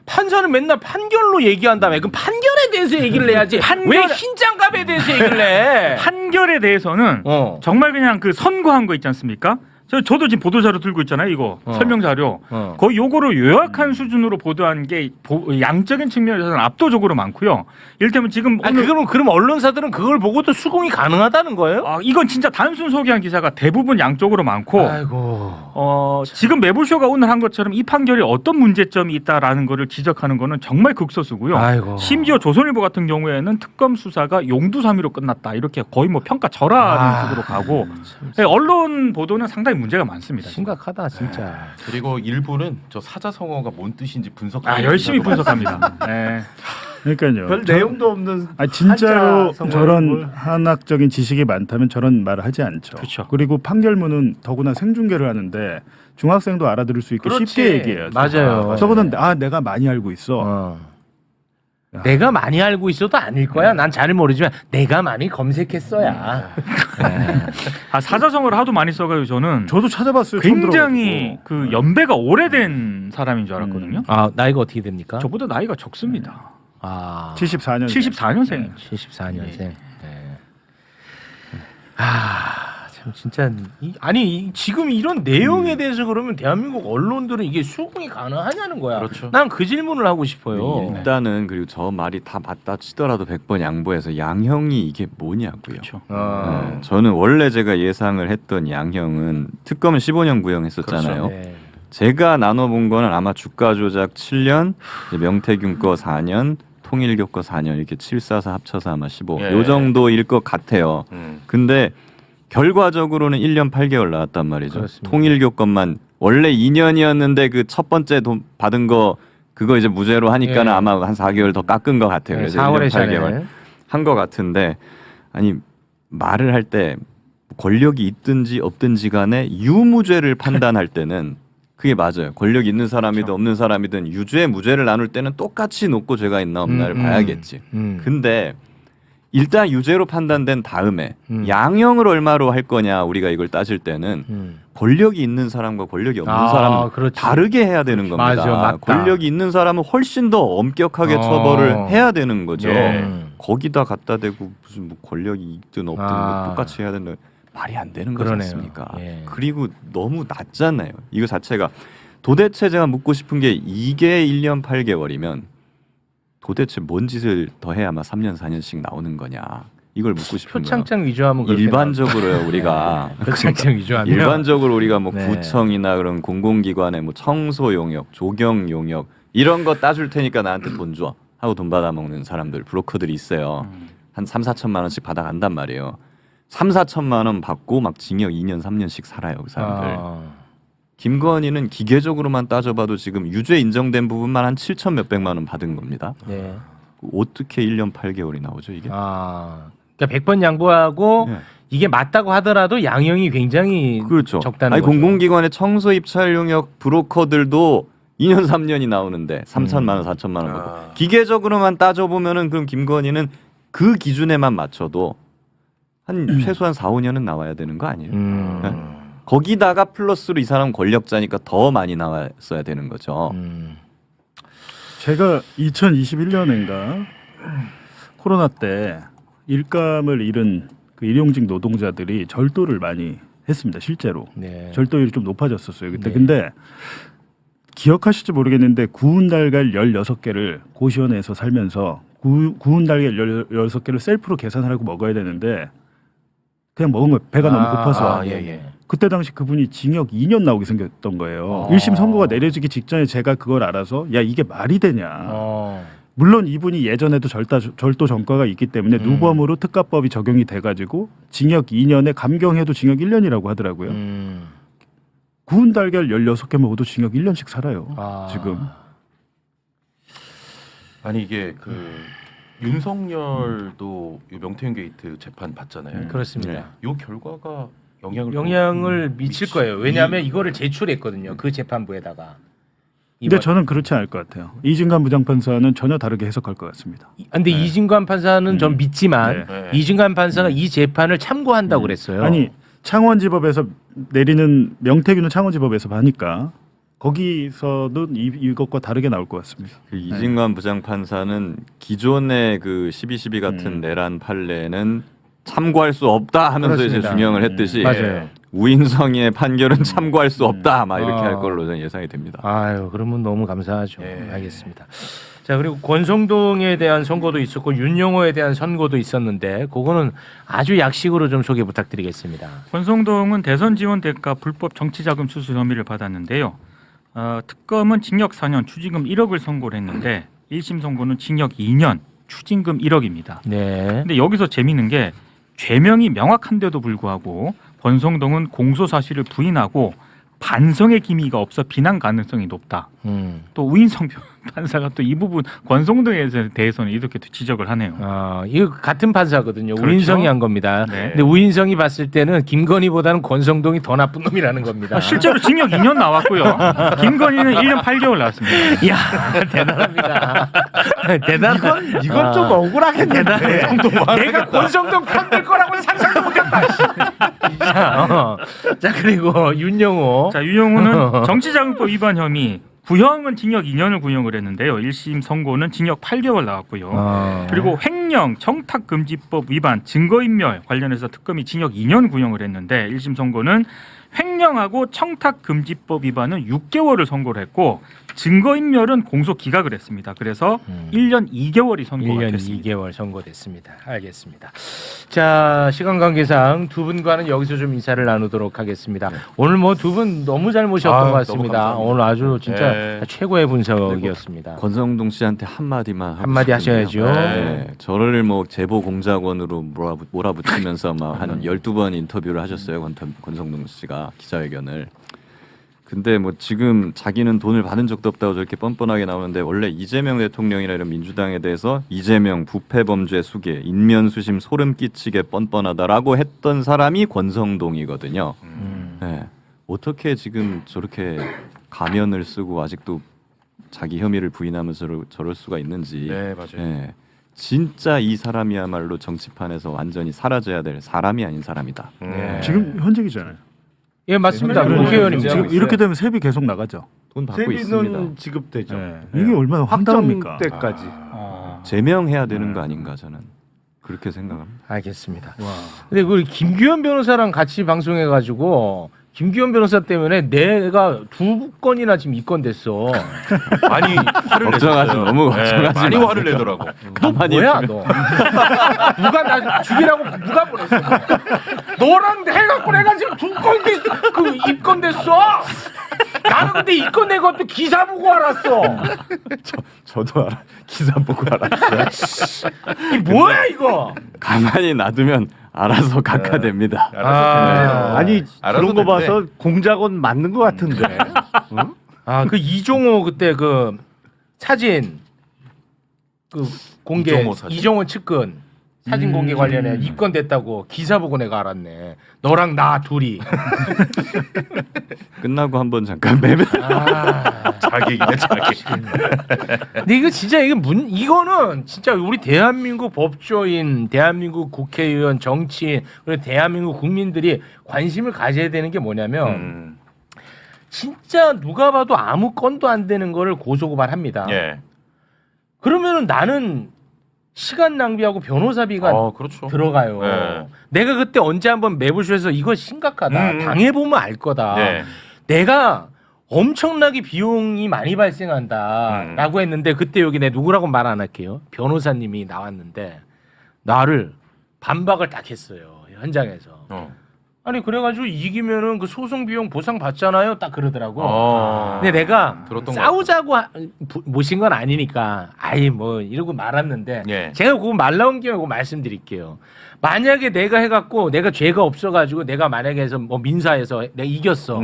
Speaker 1: 판사는 맨날 판결로 얘기한다며. 그럼 판결에 대해서 얘기를 해야지. 왜 흰장갑에 대해서 얘기를 해?
Speaker 6: 판결에 대해서는 정말 그냥 그 선고한 거 있지 않습니까? 저도 지금 보도자료 들고 있잖아요. 이거 설명자료. 거의 요거를 요약한 수준으로 보도한 게 양적인 측면에서는 압도적으로 많고요. 이를테면 지금
Speaker 1: 그럼 언론사들은 그걸 보고도 수긍이 가능하다는 거예요?
Speaker 6: 이건 진짜 단순 소개한 기사가 대부분 양쪽으로 많고 지금 매불쇼가 오늘 한 것처럼 이 판결이 어떤 문제점이 있다라는 거를 지적하는 거는 정말 극소수고요. 심지어 조선일보 같은 경우에는 특검 수사가 용두사미로 끝났다. 이렇게 거의 뭐 평가 절하하는 식으로 가고 언론 보도는 상당히 문제가 많습니다.
Speaker 1: 심각하다 진짜.
Speaker 2: 그리고 일부는 저 사자성어가 뭔 뜻인지 분석하고
Speaker 6: 열심히 분석합니다. 네.
Speaker 3: 그러니까요.
Speaker 4: 별 내용도 없는
Speaker 3: 진짜로
Speaker 4: 한자
Speaker 3: 저런 한학적인 지식이 많다면 저런 말을 하지 않죠.
Speaker 6: 그렇죠.
Speaker 3: 그리고 판결문은 더구나 생중계를 하는데 중학생도 알아들을 수 있게 쉽게 얘기해야죠.
Speaker 1: 맞아요.
Speaker 3: 저거는 내가 많이 알고 있어.
Speaker 1: 내가 많이 알고 있어도 아닐 거야. 난 잘 모르지만 내가 많이 검색했어야.
Speaker 6: 사자성어를 하도 많이 써가지고 저도
Speaker 3: 찾아봤어요.
Speaker 6: 굉장히 그 연배가 오래된 사람인 줄 알았거든요.
Speaker 1: 나이가 어떻게 됩니까?
Speaker 6: 저보다 나이가 적습니다.
Speaker 3: 74년생.
Speaker 6: 74년생.
Speaker 1: 74년생. 네. 참 진짜 지금 이런 내용에 대해서 그러면 대한민국 언론들은 이게 수긍이 가능하냐는 거야.
Speaker 2: 그렇죠.
Speaker 1: 난 그 질문을 하고 싶어요.
Speaker 5: 일단은 그리고 저 말이 다 맞다 치더라도 100번 양보해서 양형이 이게 뭐냐고요.
Speaker 6: 그렇죠.
Speaker 5: 저는 원래 제가 예상을 했던 양형은 특검은 15년 구형했었잖아요.
Speaker 1: 그렇죠. 네.
Speaker 5: 제가 나눠본 거는 아마 주가 조작 7년, 명태균 거 4년, 통일교 거 4년 이렇게 7, 4, 4 합쳐서 아마 15. 요 정도일 것 같아요. 근데 결과적으로는 1년 8개월 나왔단 말이죠.
Speaker 1: 그렇습니다.
Speaker 5: 통일교 것만 원래 2년이었는데 그 첫 번째 돈 받은 거 그거 이제 무죄로 하니까는 아마 한 4개월 더 깎은 것 같아요. 그래서
Speaker 1: 4월에
Speaker 5: 1년 8개월 한 것 같은데 말을 할 때 권력이 있든지 없든지 간에 유무죄를 판단할 때는 그게 맞아요. 권력이 있는 사람이든 없는 사람이든 유죄 무죄를 나눌 때는 똑같이 놓고 죄가 있나 없나를 봐야겠지. 근데 일단 유죄로 판단된 다음에 양형을 얼마로 할 거냐 우리가 이걸 따질 때는 권력이 있는 사람과 권력이 없는 사람은 다르게 해야 되는 겁니다.
Speaker 1: 맞다.
Speaker 5: 권력이 있는 사람은 훨씬 더 엄격하게 처벌을 해야 되는 거죠. 거기다 갖다 대고 무슨 권력이 있든 없든 똑같이 해야 되는 말이 안 되는 거지 않습니까? 그리고 너무 낮잖아요. 이거 자체가 도대체 제가 묻고 싶은 게 이게 1년 8개월이면 도대체 뭔 짓을 더 해야 아마 3년 4년씩 나오는 거냐 이걸 묻고 싶은 거예요.
Speaker 1: 표창장 위조하면
Speaker 5: 일반적으로요 우리가
Speaker 1: 표창장 위조하면
Speaker 5: 일반적으로 우리가 뭐 구청이나 그런 공공기관의 뭐 청소 용역, 조경 용역 이런 거 따줄 테니까 나한테 돈 줘 하고 돈 받아 먹는 사람들 브로커들이 있어요. 한 3, 4천만 원씩 받아간단 말이에요. 3, 4천만 원 받고 막 징역 2년 3년씩 살아요 그 사람들. 김건희는 기계적으로만 따져봐도 지금 유죄 인정된 부분만 한 7천 몇백만 원 받은 겁니다. 어떻게 1년 8개월이 나오죠 이게?
Speaker 1: 그러니까 100번 양보하고 이게 맞다고 하더라도 양형이 굉장히 적다는 거죠.
Speaker 5: 공공기관의 청소 입찰 용역 브로커들도 2년 3년이 나오는데 3천만 원, 4천만 원. 기계적으로만 따져보면은 그럼 김건희는 그 기준에만 맞춰도 한 최소한 4, 5년은 나와야 되는 거 아니에요? 네? 거기다가 플러스로 이 사람 권력자니까 더 많이 나왔어야 되는 거죠.
Speaker 3: 제가 2021년인가 코로나 때 일감을 잃은 그 일용직 노동자들이 절도를 많이 했습니다. 실제로 절도율이 좀 높아졌었어요 그때. 근데 기억하실지 모르겠는데 구운 달걀 16개를 고시원에서 살면서 구운 달걀 16개를 셀프로 계산하라고 먹어야 되는데 그냥 먹은 거예요. 배가 너무 고파서. 그때 당시 그분이 징역 2년 나오게 생겼던 거예요. 1심 선고가 내려지기 직전에 제가 그걸 알아서 야 이게 말이 되냐. 물론 이분이 예전에도 절도 전과가 있기 때문에 누범으로 특가법이 적용이 돼가지고 징역 2년에 감경해도 징역 1년이라고 하더라고요. 구운 달걀 16개 먹어도 징역 1년씩 살아요. 지금.
Speaker 2: 아니 이게 그 윤석열도 이 명태균 게이트 재판 받잖아요.
Speaker 1: 그렇습니다.
Speaker 2: 이 결과가
Speaker 1: 영향을 미칠 거예요. 왜냐하면 이거를 제출했거든요. 그 재판부에다가.
Speaker 3: 근데 저는 그렇지 않을 것 같아요. 이진관 부장판사는 전혀 다르게 해석할 것 같습니다.
Speaker 1: 근데 이진관 판사는 전 믿지만 이진관 판사가 이 재판을 참고한다고 그랬어요.
Speaker 3: 아니 창원지법에서 내리는 명태균은 창원지법에서 하니까 거기서도 이것과 다르게 나올 것 같습니다.
Speaker 5: 그 이진관 부장판사는 기존의 그 12.12 같은 내란 판례는 참고할 수 없다 하면서 그렇습니다. 이제 중형을 했듯이 우인성의 판결은 참고할 수 없다 막 이렇게 할 걸로 저는 예상이 됩니다.
Speaker 1: 아유, 그러면 너무 감사하죠. 알겠습니다. 자, 그리고 권성동에 대한 선고도 있었고 윤영호에 대한 선고도 있었는데 그거는 아주 약식으로 좀 소개 부탁드리겠습니다.
Speaker 6: 권성동은 대선 지원 대가 불법 정치자금 수수 혐의를 받았는데요. 특검은 징역 4년, 추징금 1억을 선고를 했는데 1심 선고는 징역 2년, 추징금 1억입니다. 근데 여기서 재미있는 게 죄명이 명확한데도 불구하고 권성동은 공소 사실을 부인하고 반성의 기미가 없어 비난 가능성이 높다. 또 우인성 판사가 또 이 부분 권성동에 대해서는 이렇게 또 지적을 하네요.
Speaker 1: 이거 같은 판사거든요.
Speaker 6: 그렇죠?
Speaker 1: 우인성이 한 겁니다. 근데 우인성이 봤을 때는 김건희보다는 권성동이 더 나쁜 놈이라는 겁니다.
Speaker 6: 실제로 징역 2년 나왔고요. 김건희는 1년 8개월 나왔습니다.
Speaker 1: 이야, 대단합니다. 대단한.
Speaker 4: 이건 좀 억울하게
Speaker 1: 대단해. 내가 권성동 편들 거라고 상상도 못했다. 자, 그리고 윤영호.
Speaker 6: 자, 윤영호는 정치자금법 위반 혐의. 구형은 징역 2년을 구형을 했는데요. 1심 선고는 징역 8개월 나왔고요. 그리고 횡령, 청탁금지법 위반, 증거인멸 관련해서 특검이 징역 2년 구형을 했는데 1심 선고는 횡령하고 청탁금지법 위반은 6개월을 선고를 했고 증거인멸은 공소 기각을 했습니다. 그래서 1년 2개월이 선고가
Speaker 1: 1년
Speaker 6: 됐습니다.
Speaker 1: 2개월 선고됐습니다. 알겠습니다. 자, 시간 관계상 두 분과는 여기서 좀 인사를 나누도록 하겠습니다. 오늘 뭐 두 분 너무 잘 모셨던 것 같습니다. 오늘 아주 진짜 최고의 분석이었습니다.
Speaker 5: 권성동 씨한테 한마디만
Speaker 1: 한마디 하셔야죠.
Speaker 5: 저를 뭐 제보 공작원으로 몰아붙이면서 막 한 12번 인터뷰를 하셨어요. 권성동 씨가 기자회견을. 근데 뭐 지금 자기는 돈을 받은 적도 없다고 저렇게 뻔뻔하게 나오는데 원래 이재명 대통령이나 이런 민주당에 대해서 이재명 부패 범죄 수계 인면수심 소름 끼치게 뻔뻔하다라고 했던 사람이 권성동이거든요. 어떻게 지금 저렇게 가면을 쓰고 아직도 자기 혐의를 부인하면서 저럴 수가 있는지. 진짜 이 사람이야말로 정치판에서 완전히 사라져야 될 사람이 아닌 사람이다.
Speaker 3: 지금 현직이잖아요.
Speaker 1: 예, 맞습니다. 국회의원입니다.
Speaker 3: 지금 이렇게 되면 세비 계속 나가죠.
Speaker 5: 돈 받고 있습니다.
Speaker 4: 지급되죠.
Speaker 3: 이게 얼마나 황당합니까?
Speaker 4: 때까지
Speaker 5: 제명해야 되는 거 아닌가 저는 그렇게 생각합니다.
Speaker 1: 알겠습니다. 근데 우리 김규현 변호사랑 같이 방송해가지고 김규현 변호사 때문에 내가 2건이나 지금 입건됐어.
Speaker 2: 많이 화를
Speaker 5: 걱정하지
Speaker 2: 내셨어요.
Speaker 5: 너무 걱정하지
Speaker 2: 많이
Speaker 5: 마세요.
Speaker 2: 화를 내더라고.
Speaker 1: 너 뭐야 너? 누가 나 죽이라고 누가 보냈어? 너랑 해갖고 내가 지금 2건 그 입건됐어. 나는 근데 입건된 것도 기사 보고 알았어.
Speaker 5: 저도 알아. 기사 보고 알았어요.
Speaker 1: 이 뭐야 이거?
Speaker 5: 가만히 놔두면 알아서 각하됩니다.
Speaker 4: 아니 그런 거 봐서 공작원 맞는 것 같은데.
Speaker 1: 그 이종호 그때 그 사진 그 공개
Speaker 2: 이종호 사진?
Speaker 1: 이종호 측근 사진 공개 관련해 입건됐다고 기사 보고 내가 알았네. 너랑 나 둘이.
Speaker 5: 끝나고 한번 잠깐 매매.
Speaker 2: 자기 얘기네 자기.
Speaker 1: 근데 이거 진짜 이거는 진짜 우리 대한민국 법조인, 대한민국 국회의원, 정치인, 그리고 대한민국 국민들이 관심을 가져야 되는 게 뭐냐면 진짜 누가 봐도 아무 건도 안 되는 거를 고소고발합니다.
Speaker 2: 예.
Speaker 1: 그러면은 나는 시간 낭비하고 변호사비가
Speaker 2: 그렇죠.
Speaker 1: 들어가요.
Speaker 2: 네.
Speaker 1: 내가 그때 언제 한번 매부쇼에서 이거 심각하다. 당해보면 알 거다.
Speaker 2: 네.
Speaker 1: 내가 엄청나게 비용이 많이 발생한다라고 했는데 그때 여기 내 누구라고 말 안 할게요. 변호사님이 나왔는데 나를 반박을 딱 했어요. 현장에서. 아니 그래가지고 이기면은 그 소송 비용 보상 받잖아요. 딱 그러더라고. 근데 내가 싸우자고 모신 건 아니니까 아이 뭐 이러고 말았는데
Speaker 2: 예.
Speaker 1: 제가 그거 말 나온 김에 그거 말씀드릴게요. 만약에 내가 해갖고 내가 죄가 없어가지고 내가 만약에 해서 뭐 민사에서 내가 이겼어.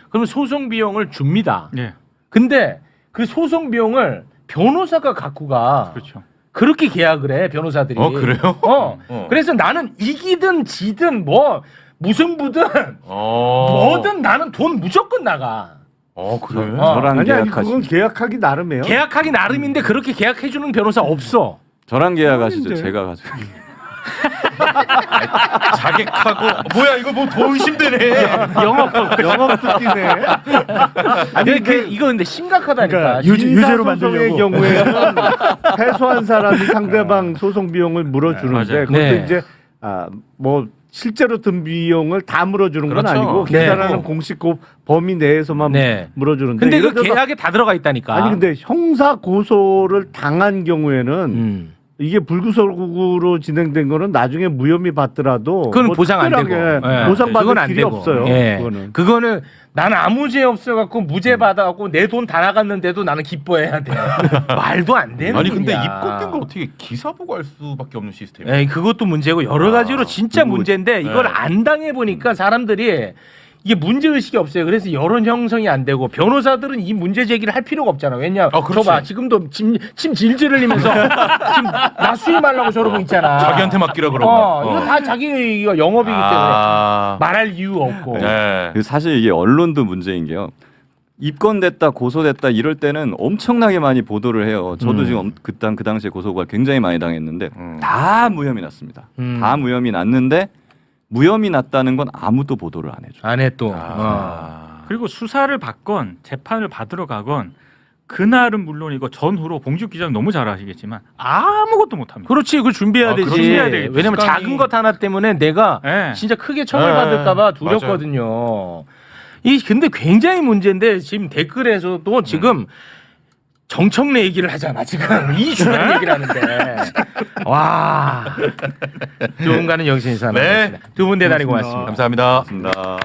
Speaker 1: 그러면 소송 비용을 줍니다.
Speaker 6: 예.
Speaker 1: 근데 그 소송 비용을 변호사가 갖고 가.
Speaker 6: 그렇죠.
Speaker 1: 그렇게 계약을 해 변호사들이.
Speaker 2: 그래요?
Speaker 1: 그래서 나는 이기든 지든 뭐 무승부든 뭐든 나는 돈 무조건 나가.
Speaker 2: 그래요?
Speaker 5: 저랑
Speaker 4: 아니
Speaker 5: 계약하시죠.
Speaker 4: 그건 계약하기 나름이에요.
Speaker 1: 계약하기 나름인데 그렇게 계약해주는 변호사 없어.
Speaker 5: 저랑 계약하시죠. 제가 가지고.
Speaker 2: 자객하고 뭐야 이거 뭐 더 의심되네.
Speaker 4: 영업도 뛰네.
Speaker 1: 아니 이거 근데 심각하다니까.
Speaker 3: 그러니까 유죄로 만들려고.
Speaker 4: 경우에는 패소한 사람이 상대방 소송 비용을 물어주는데 그것도
Speaker 1: 네.
Speaker 4: 이제 뭐 실제로 든 비용을 다 물어주는 건
Speaker 2: 그렇죠.
Speaker 4: 아니고
Speaker 1: 네.
Speaker 4: 계산하는 공식 범위 내에서만 물어주는데.
Speaker 1: 근데 그
Speaker 4: 예를 들어서
Speaker 1: 계약에 다 들어가 있다니까.
Speaker 4: 아니 근데 형사 고소를 당한 경우에는 이게 불구속으로 진행된 거는 나중에 무혐의 받더라도
Speaker 1: 그건
Speaker 4: 뭐
Speaker 1: 보상 안 되고.
Speaker 4: 특별하게
Speaker 1: 예.
Speaker 4: 보상받을
Speaker 1: 그건 안
Speaker 4: 길이
Speaker 1: 되고.
Speaker 4: 없어요.
Speaker 1: 예.
Speaker 4: 그거는
Speaker 1: 나는 아무 죄 없어갖고 무죄 받아갖고 내 돈 다 나갔는데도 나는 기뻐해야 돼. 말도 안 되는
Speaker 2: 아니 근데
Speaker 1: 일이야.
Speaker 2: 입건된 걸 어떻게 기사 보고 할 수밖에 없는 시스템이에요?
Speaker 1: 에이, 그것도 문제고 여러 가지로 진짜 문제인데 이걸 안 당해 보니까 사람들이 이게 문제 의식이 없어요. 그래서 여론 형성이 안 되고 변호사들은 이 문제 제기를 할 필요가 없잖아. 왜냐? 저봐 지금도 침 질질 흘리면서 지금 나 수임하려고 저러고 있잖아.
Speaker 2: 자기한테 맡기라 그러고.
Speaker 1: 이거 다 자기 영업이기 때문에 말할 이유가 없고.
Speaker 2: 네.
Speaker 5: 사실 이게 언론도 문제인 게요. 입건됐다 고소됐다 이럴 때는 엄청나게 많이 보도를 해요. 저도 지금 그 당시에 고소고발 굉장히 많이 당했는데 다 무혐의 났습니다. 다 무혐의 났는데 무혐의 났다는 건 아무도 보도를 안 해줘.
Speaker 1: 안 해 또.
Speaker 6: 그리고 수사를 받건 재판을 받으러 가건 그날은 물론이고 전후로 봉지욱 기자는 너무 잘 아시겠지만 아무것도 못합니다.
Speaker 1: 그렇지, 그걸 준비해야 되지.
Speaker 6: 준비해야 되겠지.
Speaker 1: 왜냐면 작은 것 하나 때문에 내가 진짜 크게 처벌받을까봐 두렵거든요. 근데 굉장히 문제인데 지금 댓글에서도 지금 정청래 얘기를 하잖아 지금 이 주간 얘기를 하는데 와 좋은 가는 영신이 사람. 두 분 대단히 고맙습니다.
Speaker 2: 감사합니다.
Speaker 5: 감사합니다.